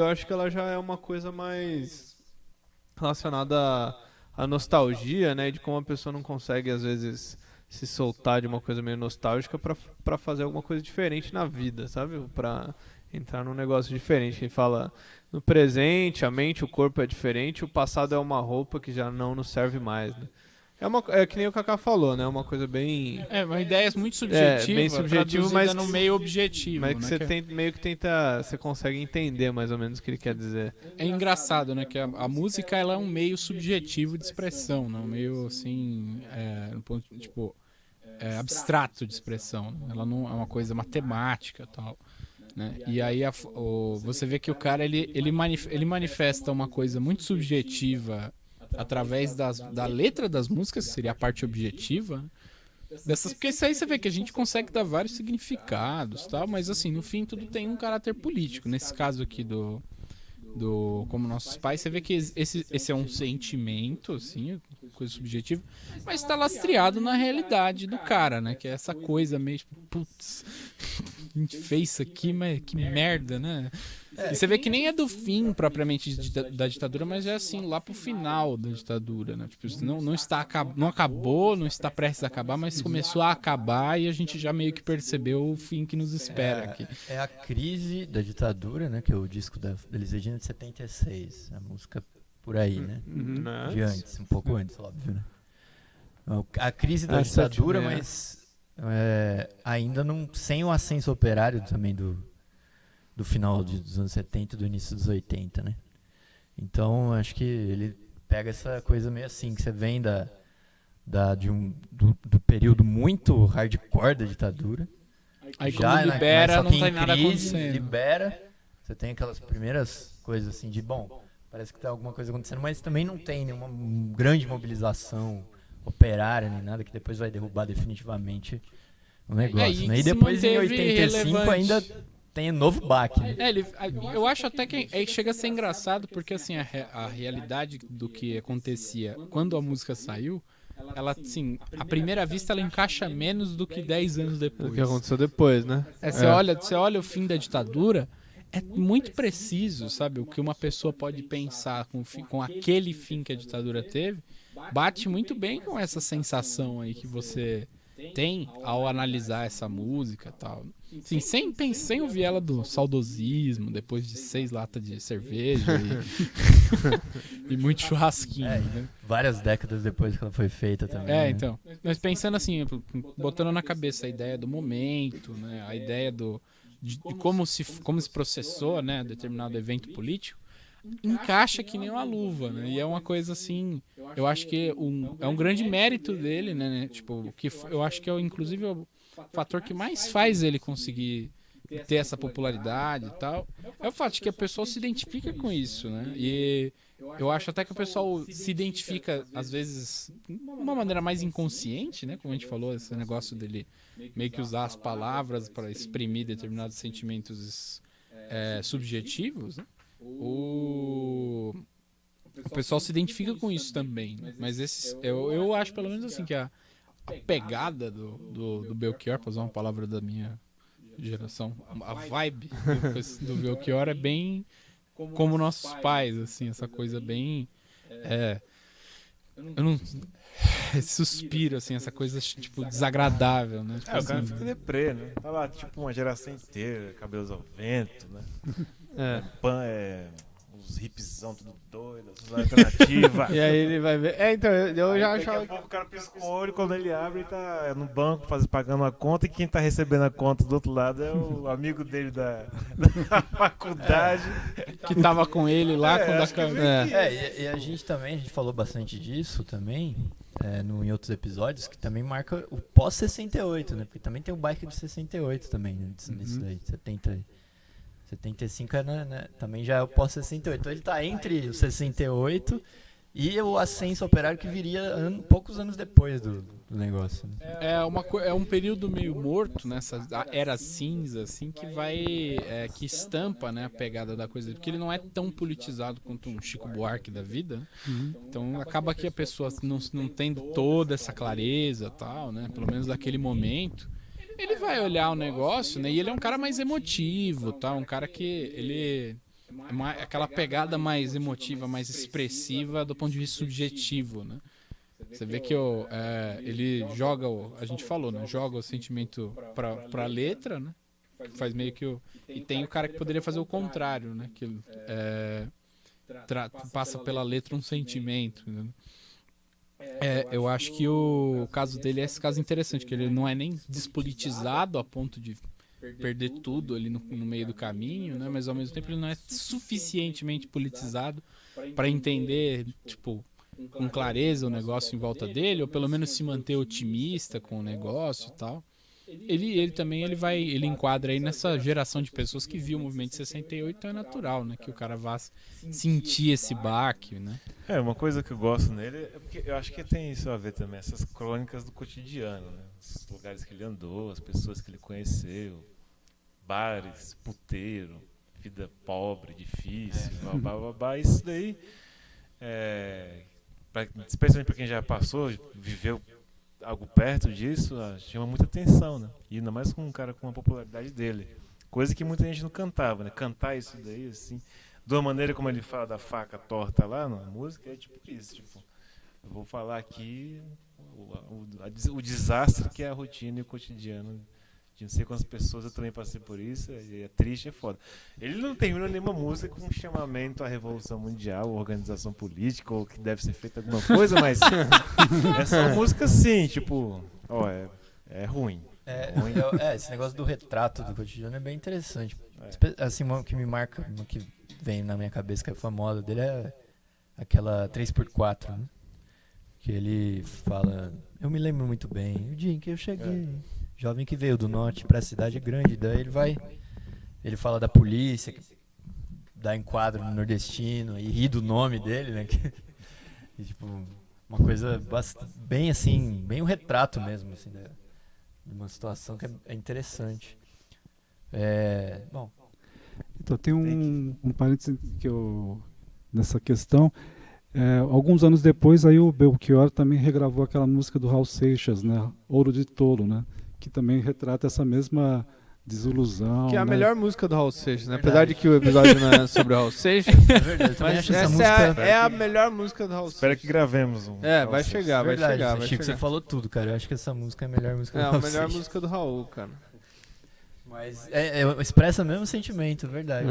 acho que ela já é uma coisa mais relacionada à nostalgia, né? De como a pessoa não consegue, às vezes, se soltar de uma coisa meio nostálgica pra fazer alguma coisa diferente na vida, sabe? Pra entrar num negócio diferente. Ele fala, no presente, a mente, o corpo é diferente, o passado é uma roupa que já não nos serve mais, né? É que nem o Kaká falou, né? Uma coisa bem... uma ideia muito subjetiva, bem subjetivo, mas no meio objetivo. Mas que né? você meio que tenta... Você consegue entender mais ou menos o que ele quer dizer. É engraçado, né? Que a música ela é um meio subjetivo de expressão, né? Um meio assim, abstrato de expressão. Né? Ela não é uma coisa matemática e tal. Né? E aí você vê que o cara ele manifesta uma coisa muito subjetiva através da letra das músicas, que seria a parte objetiva, porque isso aí você vê que a gente consegue dar vários significados, tal, mas assim, no fim tudo tem um caráter político. Nesse caso aqui do Como Nossos Pais, você vê que esse é um sentimento, assim, coisa subjetiva, mas está lastreado na realidade do cara, né? Que é essa coisa meio tipo, putz, a gente fez isso aqui, mas que merda, né? E você vê que nem é do fim propriamente da ditadura, mas é assim, lá pro final da ditadura, né? Tipo, não acabou, não está prestes a acabar, mas começou a acabar e a gente já meio que percebeu o fim que nos espera aqui. É a crise da ditadura, né? Que é o disco da Elis Regina de 76. A música por aí, né? De antes, um pouco antes, óbvio, né? A crise da ditadura, mas ainda não, sem o ascenso operário também do final dos anos 70 e do início dos 80, né? Então, acho que ele pega essa coisa meio assim, que você vem do período muito hardcore da ditadura. Aí já quando libera, não tem nada crise, acontecendo. Libera, você tem aquelas primeiras coisas assim de, parece que tem alguma coisa acontecendo, mas também não tem nenhuma grande mobilização operária, nem nada, que depois vai derrubar definitivamente o negócio, né? E depois, em 85, ainda... tem um novo baque, né? Eu acho até que chega a ser engraçado, porque assim, a realidade do que acontecia quando a música saiu, ela, assim, à primeira vista, ela encaixa menos do que 10 anos depois. O que aconteceu depois, né? Você olha o fim da ditadura, é muito preciso, sabe? O que uma pessoa pode pensar com aquele fim que a ditadura teve, bate muito bem com essa sensação aí que você tem ao analisar essa música e tal. Sim, sem ouvir ela do saudosismo, depois de 6 latas de cerveja e muito churrasquinho, né? Várias décadas depois que ela foi feita também. Né? Então. Mas pensando assim, botando na cabeça a ideia do momento, né? A ideia de como se processou, né? Determinado evento político, encaixa que nem uma luva, né? E é uma coisa assim, eu acho que é um grande mérito dele, né? Tipo, que eu acho que é inclusive o fator que mais faz ele conseguir ter essa popularidade e tal, é o fato de que a pessoa se identifica com isso, né? E eu acho até que o pessoal se identifica, às vezes, de uma maneira mais inconsciente, né? Como a gente falou, esse negócio dele meio que usar as palavras para exprimir determinados sentimentos subjetivos, né? O pessoal se identifica com isso também, né? Mas eu acho pelo menos assim que a pegada do Belchior, para usar uma palavra da minha geração, a vibe do Belchior é bem como nossos pais, assim, essa coisa bem esse suspiro, assim, essa coisa tipo desagradável, né? Tipo O cara assim, fica deprê, né? Tá lá, tipo, uma geração inteira, cabelos ao vento, né? Os hipzão tudo doido, as alternativas. E aí ele vai ver. Então, eu já achava. Daqui a pouco o cara pisca o olho, quando ele abre, ele tá no banco pagando uma conta, e quem tá recebendo a conta do outro lado é o amigo dele da faculdade. que tava com ele lá quando E a gente falou bastante disso também, em outros episódios, que também marca o pós-68, né? Porque também tem o bike de 68 também, né? Nisso daí, 70. 75 é, né, também já é o pós-68. Então ele tá entre o 68 e o ascenso operário que viria poucos anos depois do negócio. Né? É um período meio morto, nessa era cinza, assim, que que estampa, né, a pegada da coisa, porque ele não é tão politizado quanto um Chico Buarque da vida, né? Então acaba que a pessoa não tendo toda essa clareza, tal, né, pelo menos daquele momento, ele vai olhar o negócio, né, e ele é um cara mais emotivo, tá, um cara que ele aquela pegada mais emotiva, mais expressiva do ponto de vista subjetivo, né? Você vê que ele joga, a gente falou, né? Joga o sentimento pra letra, né? Faz meio que e tem o cara que poderia fazer o contrário, né? Que passa pela letra um sentimento, né? Eu acho que o caso dele é esse caso interessante, que ele não é nem despolitizado a ponto de perder tudo ali no meio do caminho, né? Mas ao mesmo tempo ele não é suficientemente politizado para entender, tipo, com clareza o negócio em volta dele, ou pelo menos se manter otimista com o negócio e tal. Ele também ele enquadra aí nessa geração de pessoas que viu o movimento de 68, então é natural, né, que o cara vá sentir esse baque, né? Uma coisa que eu gosto nele é porque eu acho que tem isso a ver também, essas crônicas do cotidiano, né? Os lugares que ele andou, as pessoas que ele conheceu, bares, puteiro, vida pobre, difícil, babá, isso daí, especialmente para quem já passou, viveu algo perto disso, chama muita atenção, né? E ainda mais com um cara com a popularidade dele, coisa que muita gente não cantava, né? Cantar isso daí, assim, de uma maneira como ele fala da faca torta lá na música, é tipo isso, tipo, eu vou falar aqui o desastre que é a rotina e o cotidiano de não sei quantas pessoas, eu também passei por isso, é triste, é foda. Ele não termina nenhuma música com um chamamento à revolução mundial, ou organização política, ou que deve ser feita alguma coisa, mas essa música sim, tipo, é ruim. Esse negócio do retrato do cotidiano é bem interessante. Assim, uma que me marca, uma que vem na minha cabeça, que é famosa dele, é aquela 3x4, né? Que ele fala, eu me lembro muito bem, o dia em que eu cheguei... Jovem que veio do norte pra cidade grande, daí ele fala da polícia, dá enquadro no nordestino e ri do nome dele, né? E, tipo, uma coisa bem assim, bem um retrato mesmo, assim, de uma situação que é interessante. Bom. Então tem um parênteses nessa questão. Alguns anos depois, aí o Belchior também regravou aquela música do Raul Seixas, né? Ouro de Tolo, né? Que também retrata essa mesma desilusão. Que é a né? melhor música do Raul Seixas, né? Apesar de que o episódio não é sobre o Raul Seixas. É verdade, Mas essa é a melhor música do Raul Seixas. Espero que gravemos um. Vai chegar, vai chegar. Chico, você falou tudo, cara. Eu acho que essa música é a melhor música do Raul Seixas. É a melhor Seixas. música do Raul, cara. Mas expressa o mesmo sentimento, verdade.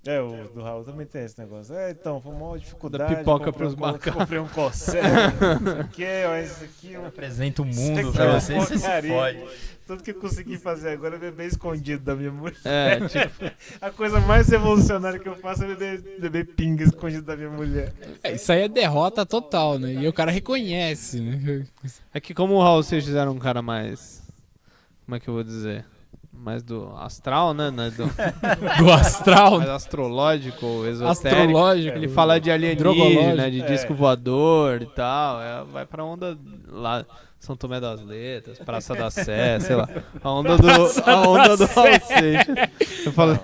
O do Raul também tem esse negócio. Então, foi uma dificuldade. Da pipoca pros macacos. Comprei um corset, não sei o que, isso aqui. Apresenta o mundo pra você, você se fode. Tudo que eu consegui fazer agora é beber escondido da minha mulher. Tipo... A coisa mais revolucionária que eu faço é beber pinga escondido da minha mulher. Isso aí é derrota total, né? E o cara reconhece, né? É que como o Raul Seixas era um cara mais... Como é que eu vou dizer? Mais do astral, né? Do astral? Mais astrológico, esotérico. Astrológico. Ele fala de alienígena, de disco voador e tal. Vai pra onda lá... São Tomé das Letras, Praça da Sé, sei lá. A onda do Raul Seixas. Eu falo...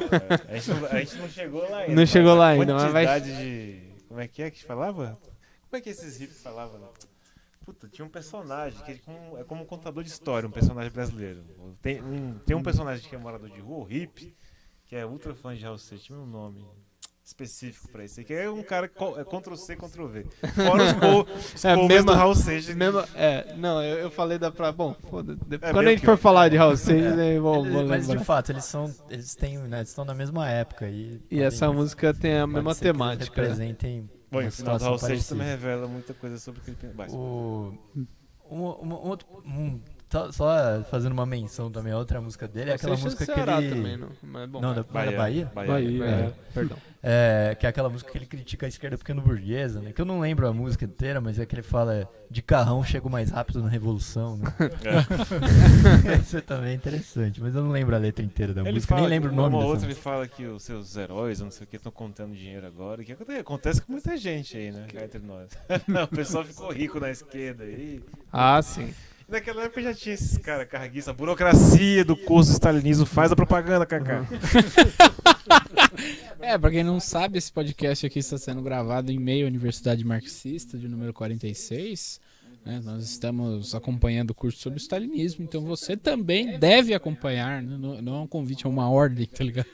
A gente não chegou lá ainda. Não chegou lá ainda, mas vai... Como é que falava? Como é que esses hippies falavam? Puta, tinha um personagem que é como um contador de história, um personagem brasileiro. Tem um personagem que é morador de rua, o hippie, que é ultra fã de Raul Seixas, tinha um nome específico pra isso, que é um cara Ctrl-C, Ctrl-V. Fora os covers do Raul Seixas. Não, eu falei bom, foda-se. Quando a gente for falar de Raul Seixas, vou mas lembrar. de fato, eles estão na mesma época. E essa música tem a mesma temática. Representem. Bom, o final do Raul Seixas também revela muita coisa sobre o que ele pensa. Só fazendo uma menção também, a outra música dele é aquela música que ele... também, não, mas bom. Não, da Bahia? Bahia. Perdão. Que é aquela música que ele critica a esquerda pequeno-burguesa, né? Que eu não lembro a música inteira, mas é que ele fala de carrão chego mais rápido na revolução, né? Isso também é interessante, mas eu não lembro a letra inteira da música, nem lembro o nome dessa outra música. ele fala que os seus heróis, não sei o que, estão contando dinheiro agora. Que acontece com muita gente aí, né? Cá entre nós. O pessoal ficou rico na esquerda aí. Ah, sim. Naquela época já tinha esses caras carguistas, a burocracia do curso do stalinismo faz a propaganda, Kaká. Pra quem não sabe, esse podcast aqui está sendo gravado em meio à Universidade Marxista, de número 46. Né? Nós estamos acompanhando o curso sobre o stalinismo, então você também deve acompanhar, né? Não é um convite, é uma ordem, tá ligado?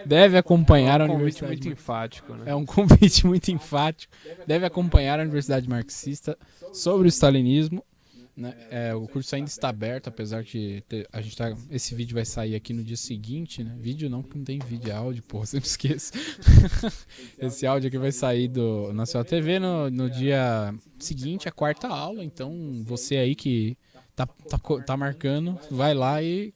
Deve acompanhar a Universidade. Muito enfático, né? É um convite muito enfático. Deve acompanhar a Universidade Marxista sobre o stalinismo. Né? O curso ainda está aberto, apesar de a gente esse vídeo vai sair aqui no dia seguinte, né? Vídeo não, porque não tem vídeo, é áudio, porra, sempre esqueço. Esse áudio aqui vai sair na sua TV no dia seguinte, a 4ª aula. Então você aí que tá marcando, vai lá e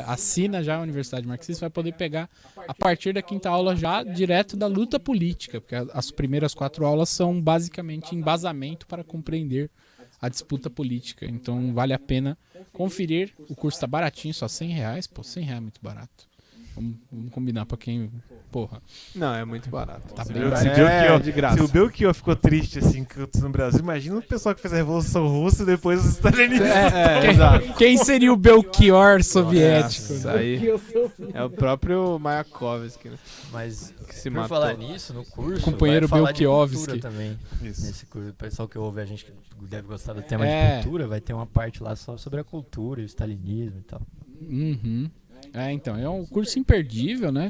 assina já a Universidade Marxista, vai poder pegar a partir da 5ª aula já direto da luta política, porque as primeiras 4 aulas são basicamente embasamento para compreender a disputa política. Então vale a pena conferir. O curso tá baratinho, só R$100. Pô, R$100 é muito barato. Vamos combinar pra quem... Porra. Não, é muito barato. Tá Se bem o barato. de graça. Se o Belchior ficou triste assim no Brasil, imagina o pessoal que fez a Revolução Russa e depois os stalinistas. Exato. Quem seria o Belchior soviético? Isso aí é o próprio Mayakovsky, né? Mas Que se por matou. falar nisso, no curso, Companheiro vai falar de Belkiowski. cultura também. Isso. Nesse curso, o pessoal que ouve a gente que deve gostar do tema É. de cultura, vai ter uma parte lá só sobre a cultura, o stalinismo e tal. Uhum. Então, é um curso imperdível, né?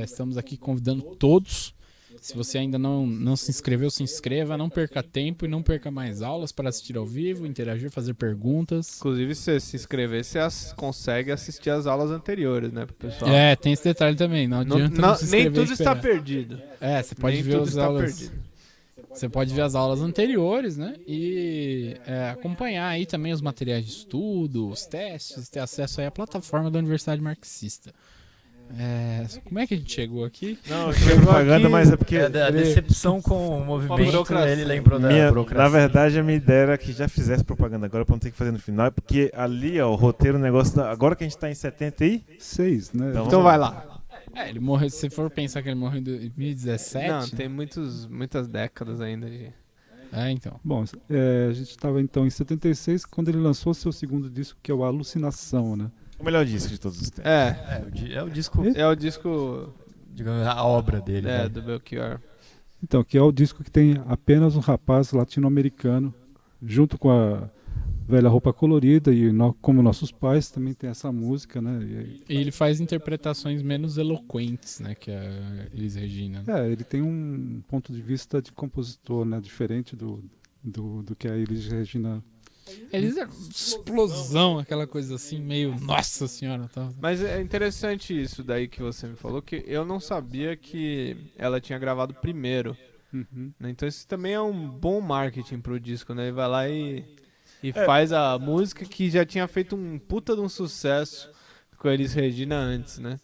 Estamos aqui convidando todos. Se você ainda não se inscreveu, se inscreva, não perca tempo e não perca mais aulas para assistir ao vivo, interagir, fazer perguntas. Inclusive, se você se inscrever, você consegue assistir as aulas anteriores, né, pro pessoal? Tem esse detalhe também, não adianta não se inscrever nem tudo e está esperar. perdido. Você pode Nem ver tudo as está aulas. perdido. Você pode ver as aulas anteriores, né? E acompanhar aí também os materiais de estudo, os testes, ter acesso aí à plataforma da Universidade Marxista. Como é que a gente chegou aqui? Não, eu tinha propaganda, aqui, mas é porque... A decepção com o movimento, burocracia. ele lembrou da burocracia. Na verdade, a minha ideia era que já fizesse propaganda agora pra não ter que fazer no final, porque ali, ó, o roteiro, o negócio... Agora que a gente tá em 70 6, né? Então vai lá. Ele morreu, se for pensar que ele morreu em 2017... Não, tem muitas décadas ainda de... Então. Bom, a gente estava então em 76, quando ele lançou seu segundo disco, que é o Alucinação, né? O melhor disco de todos os tempos. É o disco, É o disco digamos, a obra dele. né? do Belchior. Então, que é o disco que tem apenas um rapaz latino-americano, junto com a velha roupa colorida, e como nossos pais também tem essa música, né? E ele faz interpretações menos eloquentes, né? Que a Elis Regina. Ele tem um ponto de vista de compositor, né? Diferente do que a Elis Regina... Eles explosão, aquela coisa assim, meio nossa senhora. Tá? Mas é interessante isso daí que você me falou, que eu não sabia que ela tinha gravado primeiro. Uhum. Né? Então isso também é um bom marketing pro disco, né? Ele vai lá e faz a música que já tinha feito um puta de um sucesso com a Elis Regina antes, né?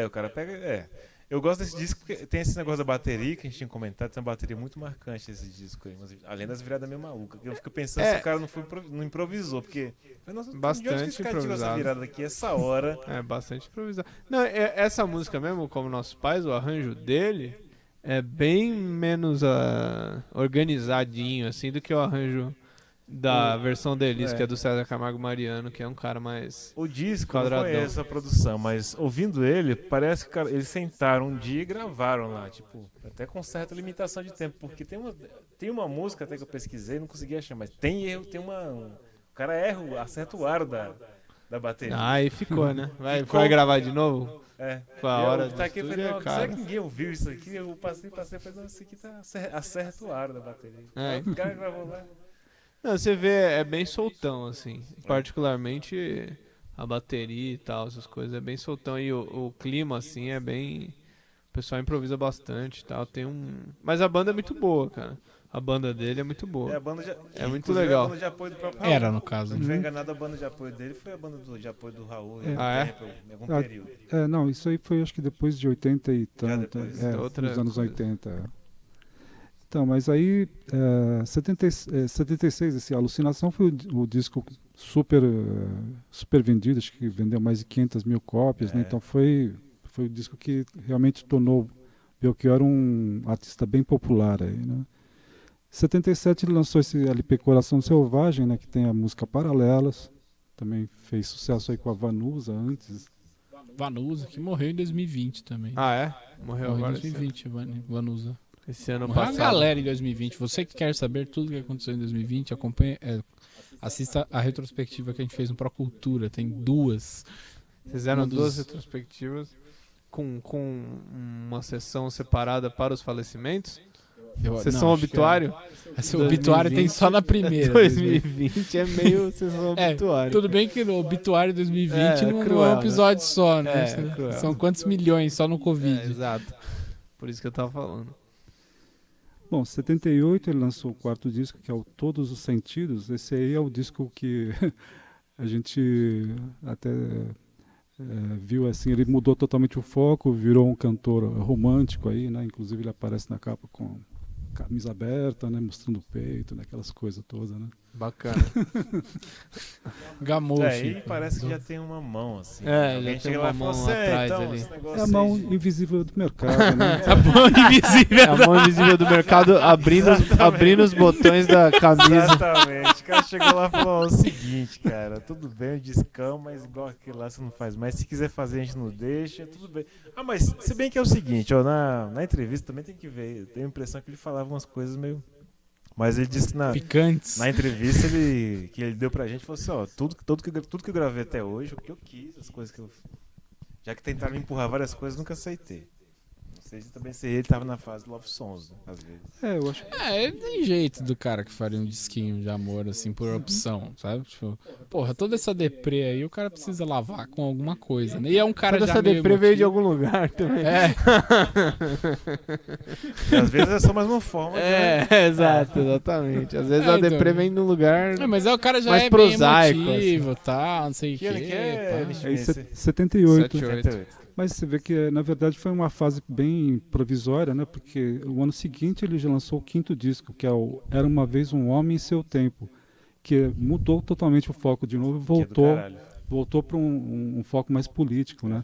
O cara pega... Eu gosto desse disco porque tem esse negócio da bateria que a gente tinha comentado, tem uma bateria muito marcante esse disco aí, mas além das viradas meio malucas. Eu fico pensando se o cara não improvisou, porque... Nossa, Bastante de onde que esse cara tirou essa improvisado. virada aqui, essa hora? Bastante improvisado. Não, essa música mesmo, como Nossos Pais, o arranjo dele é bem menos organizadinho, assim, do que o arranjo da versão deles, que é do César Camargo Mariano, que é um cara mais... O disco, quadradão. eu não conheço a produção, mas ouvindo ele, parece que cara, eles sentaram um dia e gravaram lá, tipo, até com certa limitação de tempo, porque tem uma música até que eu pesquisei, não consegui achar, mas tem erro, o cara acerta o aro da bateria. Aí ficou, né? Vai gravar de novo? Com a hora tá aqui, eu falei, cara. será que ninguém ouviu isso aqui? Eu passei, falei, não, isso aqui acerta o aro da bateria. O cara gravou lá. Não, você vê, é bem soltão, assim. Particularmente a bateria e tal, essas coisas, é bem soltão. E o clima, assim, é bem... O pessoal improvisa bastante e tal. Mas a banda é muito boa, cara. A banda dele é muito boa. A banda É muito legal. A banda de apoio do próprio Raul. Era, no caso. Se não estiver enganado, a banda de apoio dele foi a banda de apoio do Raul em algum período. Não, isso aí foi acho que depois de 80 e tanto. Outra nos anos coisa. 80. Então, mas aí, 76, esse Alucinação foi o disco super vendido, acho que vendeu mais de 500 mil cópias, né? Então foi o disco que realmente tornou Belchior um artista bem popular aí, né? Em 77 ele lançou esse LP Coração Selvagem, né, que tem a música Paralelas, também fez sucesso aí com a Vanusa antes. Vanusa, que morreu em 2020 também. Ah, é? Morreu Morreu em agora 2020, Vanusa. esse ano Morreu uma passado. galera em 2020. Você que quer saber tudo o que aconteceu em 2020, assista a retrospectiva que a gente fez no Procultura. Tem 2. Fizeram Um dos- 2 retrospectivas com uma sessão separada para os falecimentos. Sessão obituário. O obituário tem só na primeira. 2020 é meio sessão É, obituário. Tudo bem que no obituário 2020 não é cruel, um episódio só, né? É, cruel. São quantos milhões só no Covid? Exato. Por isso que eu tava falando. Bom, em 78 ele lançou o 4º disco, que é o Todos os Sentidos. Esse aí é o disco que a gente até viu assim, ele mudou totalmente o foco, virou um cantor romântico aí, né? Inclusive ele aparece na capa com camisa aberta, né? Mostrando o peito, né? Aquelas coisas todas, né? Bacana. Gamoshi. Aí parece que já tem uma mão, assim. É, Alguém já tem chega uma lá e fala, mão "Cê, atrás então, ali." esse negócio É a mão aí de-" invisível do mercado, né? A mão invisível. É a mão invisível do mercado abrindo os botões da camisa. Exatamente. O cara chegou lá e falou o seguinte, cara, tudo bem, o discão, mas igual aquele lá você não faz mais. Se quiser fazer, a gente não deixa, tudo bem. Ah, mas se bem que é o seguinte, ó, na entrevista também tem que ver. Eu tenho a impressão que ele falava umas coisas meio... Mas ele disse que Picantes. na entrevista que ele deu pra gente, falou assim, ó, tudo que eu gravei até hoje, o que eu quis, as coisas que eu... Já que tentaram me empurrar várias coisas, nunca aceitei. Não sei se também se ele tava na fase Love Songs, né, às vezes. Eu acho Tem jeito do cara que faria um disquinho de amor, assim, por opção, sabe? Tipo, porra, toda essa deprê aí, o cara precisa lavar com alguma coisa, né? E é um cara Toda já essa meio deprê veio de emotivo. algum lugar também. E às vezes é só mais uma forma Exatamente. Às vezes É, a então. deprê vem num lugar... Mas o cara já mais é prosaico, bem emotivo, tá? Não sei o Que ano quê. que é, pá. bicho? É em Esse- 78. 78. Mas você vê que, na verdade, foi uma fase bem provisória, né? Porque o ano seguinte ele já lançou o 5º disco, que é o Era Uma Vez um Homem em Seu Tempo, que mudou totalmente o foco de novo e Que é do voltou caralho. para um foco mais político, né?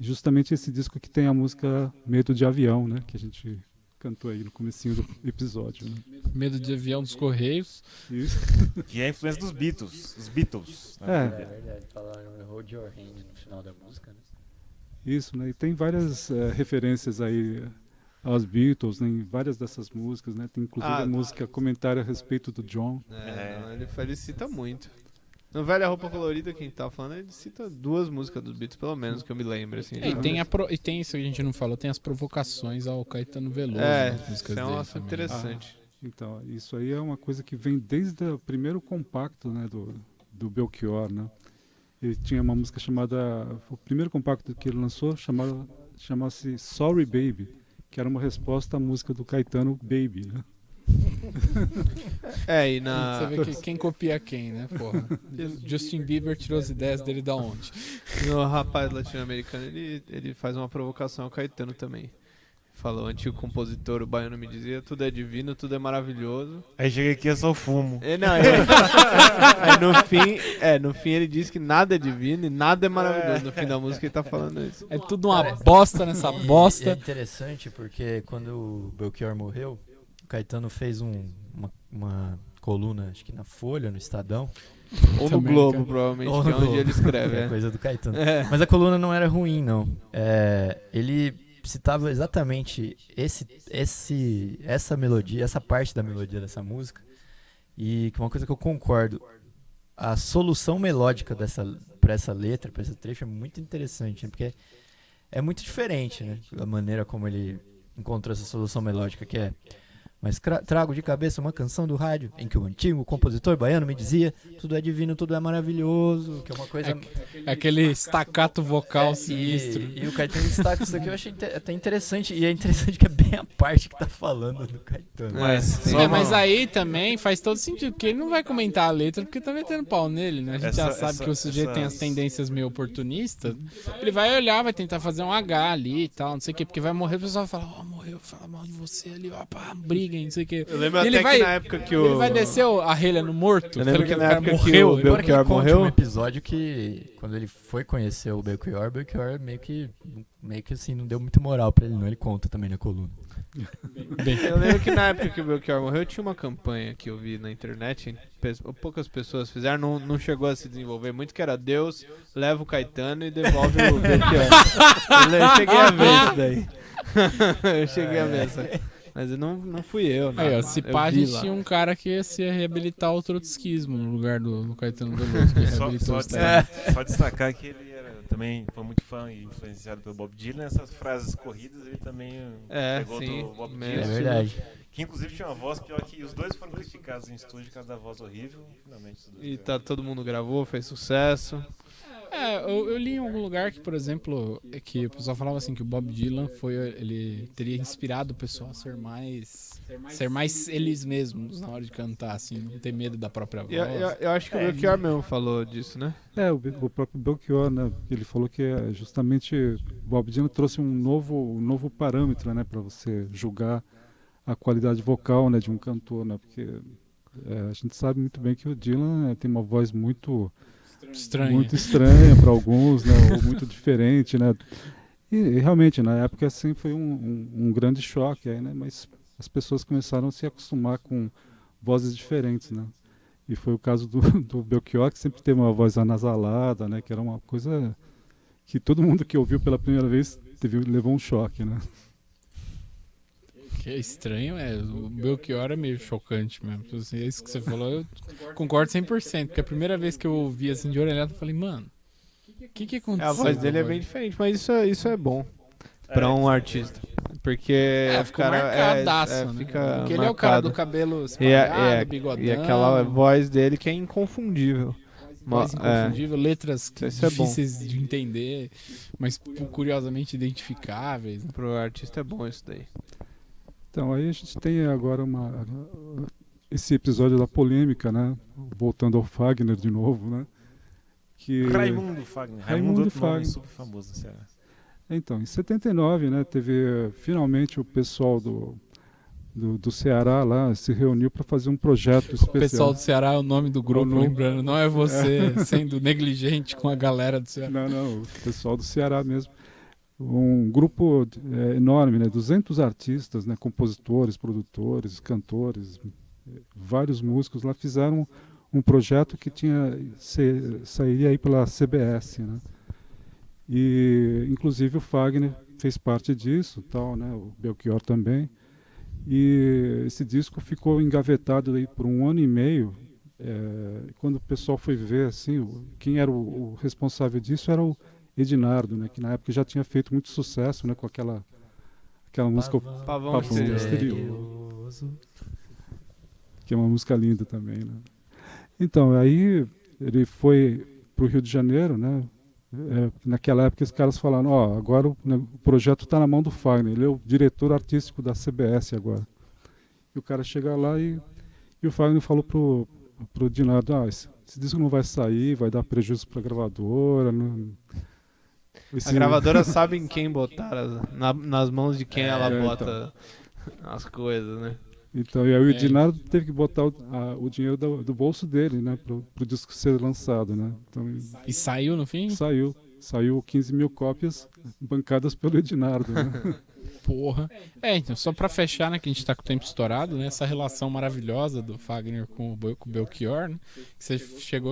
Justamente esse disco que tem a música Medo de Avião, né? Que a gente cantou aí no comecinho do episódio, né? Medo de avião dos Correios. Isso. Que é a influência dos Beatles. Os Beatles. É. É verdade, falaram Hold Your Hand no final da música, né? Isso, né? E tem várias referências aí aos Beatles, né? Em várias dessas músicas, né? Tem inclusive a música comentário a respeito do John. Ele cita muito. No Velha Roupa Colorida, quem tá falando, ele cita 2 músicas dos Beatles, pelo menos, que eu me lembro, assim. E tem isso que a gente não falou, tem as provocações ao Caetano Veloso nas músicas isso é dele um assunto também. interessante. Então, isso aí é uma coisa que vem desde o primeiro compacto, né? Do Belchior, né? Ele tinha uma música chamada... O primeiro compacto que ele lançou chamava-se Sorry Baby, que era uma resposta à música do Caetano Baby, né? E na... Você vê que quem copia quem, né, porra? Justin Bieber tirou as ideias dele da onde? No Rapaz Latino-Americano, ele faz uma provocação ao Caetano também. Falou, o antigo compositor, o baiano me dizia, tudo é divino, tudo é maravilhoso. Aí chega aqui é só fumo. Aí no fim ele diz que nada é divino e nada é maravilhoso. No fim da música ele tá falando isso. É tudo uma bosta nessa É bosta. interessante porque quando o Belchior morreu, o Caetano fez uma coluna, acho que na Folha, no Estadão. Ou no Também, Globo, cara. provavelmente, Ou que é no onde Globo, ele escreve. que é É. coisa do Caetano. Mas a coluna não era ruim, não. Ele citava exatamente essa melodia, essa parte da melodia dessa música. E que uma coisa que eu concordo, a solução melódica para essa letra, para esse trecho é muito interessante, né? Porque é muito diferente, né? A maneira como ele encontrou essa solução melódica, que é mas trago de cabeça uma canção do rádio em que o antigo compositor baiano me dizia: tudo é divino, tudo é maravilhoso, que é uma coisa... Aquele staccato vocal sinistro. E o Caetano destaca isso aqui, eu achei até interessante, e é interessante que é bem a parte que tá falando do Caetano. Mas aí também faz todo sentido, porque ele não vai comentar a letra porque tá metendo pau nele, né? A gente já sabe que o sujeito tem as tendências meio oportunistas. Ele vai olhar, vai tentar fazer um H ali e tal, não sei o quê, porque vai morrer, o pessoal vai falar: morreu, fala mal de você ali, ó, pá, briga, não sei o quê. Eu lembro até que na época que ele vai descer a relha no morto. Eu lembro que na época morreu, que o Belchior morreu... um episódio que, quando ele foi conhecer o Belchior meio que assim, não deu muito moral pra ele, não. Ele conta também na coluna. Eu lembro que na época que o Belchior morreu, tinha uma campanha que eu vi na internet, poucas pessoas fizeram, não chegou a se desenvolver muito, que era: Deus leva o Caetano e devolve o Belchior. Eu cheguei a ver isso daí. Eu cheguei a ver essa. Mas não fui eu, né? Aí, ó, se pá, a gente tinha um cara que ia se reabilitar o trotskismo no lugar do Caetano Veloso, que reabilitou só destacar que ele também foi muito fã e influenciado pelo Bob Dylan. Essas frases corridas ele também pegou do Bob Dylan. É verdade. Que inclusive tinha uma voz pior, que os dois foram criticados em estúdio por causa da voz horrível. Finalmente, e todo mundo gravou, fez sucesso. Eu li em algum lugar que, por exemplo, que o pessoal falava assim que o Bob Dylan ele teria inspirado o pessoal a ser mais eles mesmos na hora de cantar, assim, não ter medo da própria voz. Eu acho que o Belchior mesmo falou disso, né? O próprio Belchior, né? Ele falou que justamente o Bob Dylan trouxe um novo parâmetro, né, para você julgar a qualidade vocal, né, de um cantor, né? Porque a gente sabe muito bem que o Dylan tem uma voz muito estranha para alguns, né, ou muito diferente, né? E realmente na época assim foi um grande choque aí, né? Mas as pessoas começaram a se acostumar com vozes diferentes, né? E foi o caso do Belchior, que sempre teve uma voz anasalada, né? Que era uma coisa que todo mundo que ouviu pela primeira vez levou um choque, né? Que é estranho, o Belchior é meio chocante mesmo. Assim, é isso que você falou, eu concordo 100%, porque a primeira vez que eu ouvi assim de orelhada, eu falei: mano, o que aconteceu? A voz dele é bem diferente, mas isso é bom pra um artista. Porque fica marcadaço, né? Porque ele é o cara do cabelo espalhado, bigodão. E aquela voz dele que é inconfundível. Voz inconfundível, letras difíceis de entender, mas curiosamente identificáveis. Pro artista é bom isso daí. Então, aí a gente tem agora esse episódio da polêmica, né? Voltando ao Fagner de novo, né? Raimundo Fagner. Raimundo Fagner, super famoso no Ceará. Então, em 79, né, teve finalmente o pessoal do Ceará lá se reuniu para fazer um projeto especial. O pessoal do Ceará é o nome do grupo, lembrando, não é você sendo negligente com a galera do Ceará. Não, o pessoal do Ceará mesmo. Um grupo enorme, né, 200 artistas, né, compositores, produtores, cantores, vários músicos lá fizeram um projeto que sairia aí pela CBS, né? E inclusive o Fagner fez parte disso, tal, né? O Belchior também. E esse disco ficou engavetado aí por 1 ano e meio. Quando o pessoal foi ver assim, quem era o responsável disso era o Ednardo, né? Que na época já tinha feito muito sucesso, né? Com aquela música Pavão Misterioso, que é uma música linda também, né? Então aí ele foi para o Rio de Janeiro, né? Naquela época os caras falaram: agora o projeto está na mão do Fagner, ele é o diretor artístico da CBS agora. E o cara chega lá e o Fagner falou pro Dinardo: esse disco não vai sair, vai dar prejuízo para a gravadora. A gravadora sabe em quem botar, nas mãos de quem ela bota as coisas, né? Então, e aí o Dinardo teve que botar o dinheiro do bolso dele, né, pro disco ser lançado, né? Então, e saiu no fim? Saiu 15 mil cópias bancadas pelo Ednardo, né? Porra. Então, só pra fechar, né, que a gente tá com o tempo estourado, né, essa relação maravilhosa do Fagner com o Belchior, né, que você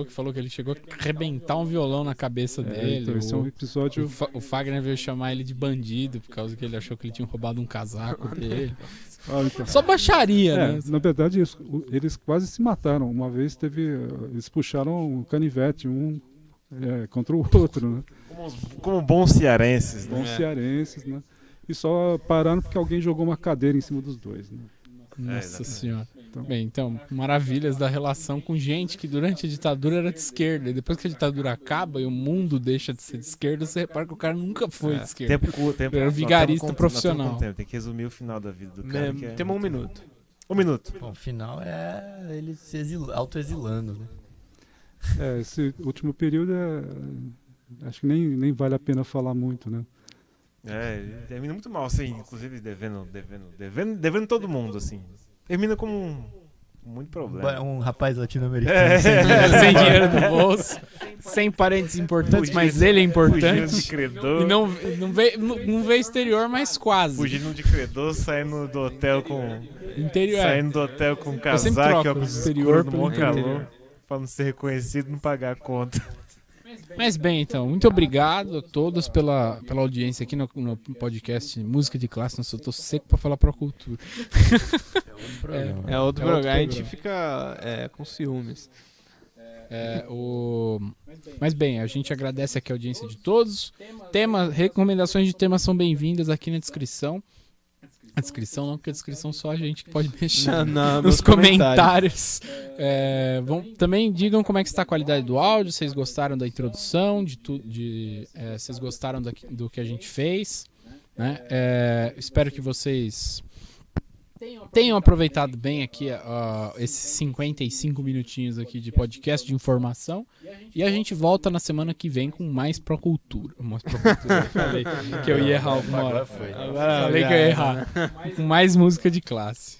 falou que ele chegou a arrebentar um violão na cabeça dele. Então, esse é um episódio... O Fagner veio chamar ele de bandido, por causa que ele achou que ele tinha roubado um casaco dele. Então. Só baixaria, né? Na verdade, eles quase se mataram. Uma vez eles puxaram um canivete, contra o outro, né? Como bons cearenses, né? Bons cearenses, né? E só pararam porque alguém jogou uma cadeira em cima dos dois, né? Nossa senhora. Bem, então, maravilhas da relação com gente que durante a ditadura era de esquerda. E depois que a ditadura acaba e o mundo deixa de ser de esquerda, você repara que o cara nunca foi de esquerda. Tempo, Era vigarista profissional. Tem que resumir o final da vida do cara. Temos 1 minuto. 1 minuto. Bom, o final é ele se autoexilando, né? Esse último período acho que nem vale a pena falar muito, né? Ele termina muito mal, assim, inclusive devendo todo mundo, assim. Termina com muito problema. Um rapaz latino-americano sem dinheiro no bolso, sem parentes importantes, mas ele é importante. Fugindo de credor. E não veio exterior, mas quase. Fugindo de credor, saindo do hotel com... Interior. Saindo do hotel com Eu sempre casaco, troco óculos exterior escuros, no bom pelo calor. Pra não ser reconhecido e não pagar a conta. Mas bem, então, muito obrigado a todos pela audiência aqui no podcast Música de Classe. Nossa, eu tô seco pra falar pro cultura. É outro programa. A gente fica com ciúmes. Mas bem, a gente agradece aqui a audiência de todos. Recomendações de temas são bem-vindas aqui na descrição. A descrição não, porque a descrição só a gente que pode mexer nos comentários. Também digam como é que está a qualidade do áudio, vocês gostaram da introdução, vocês gostaram do que a gente fez. Né? Espero que vocês tenham aproveitado bem aqui esses 55 minutinhos aqui de podcast de informação. E a gente volta na semana que vem com mais Procultura. Falei que eu ia errar alguma hora. Falei que eu ia errar. Com mais música de classe.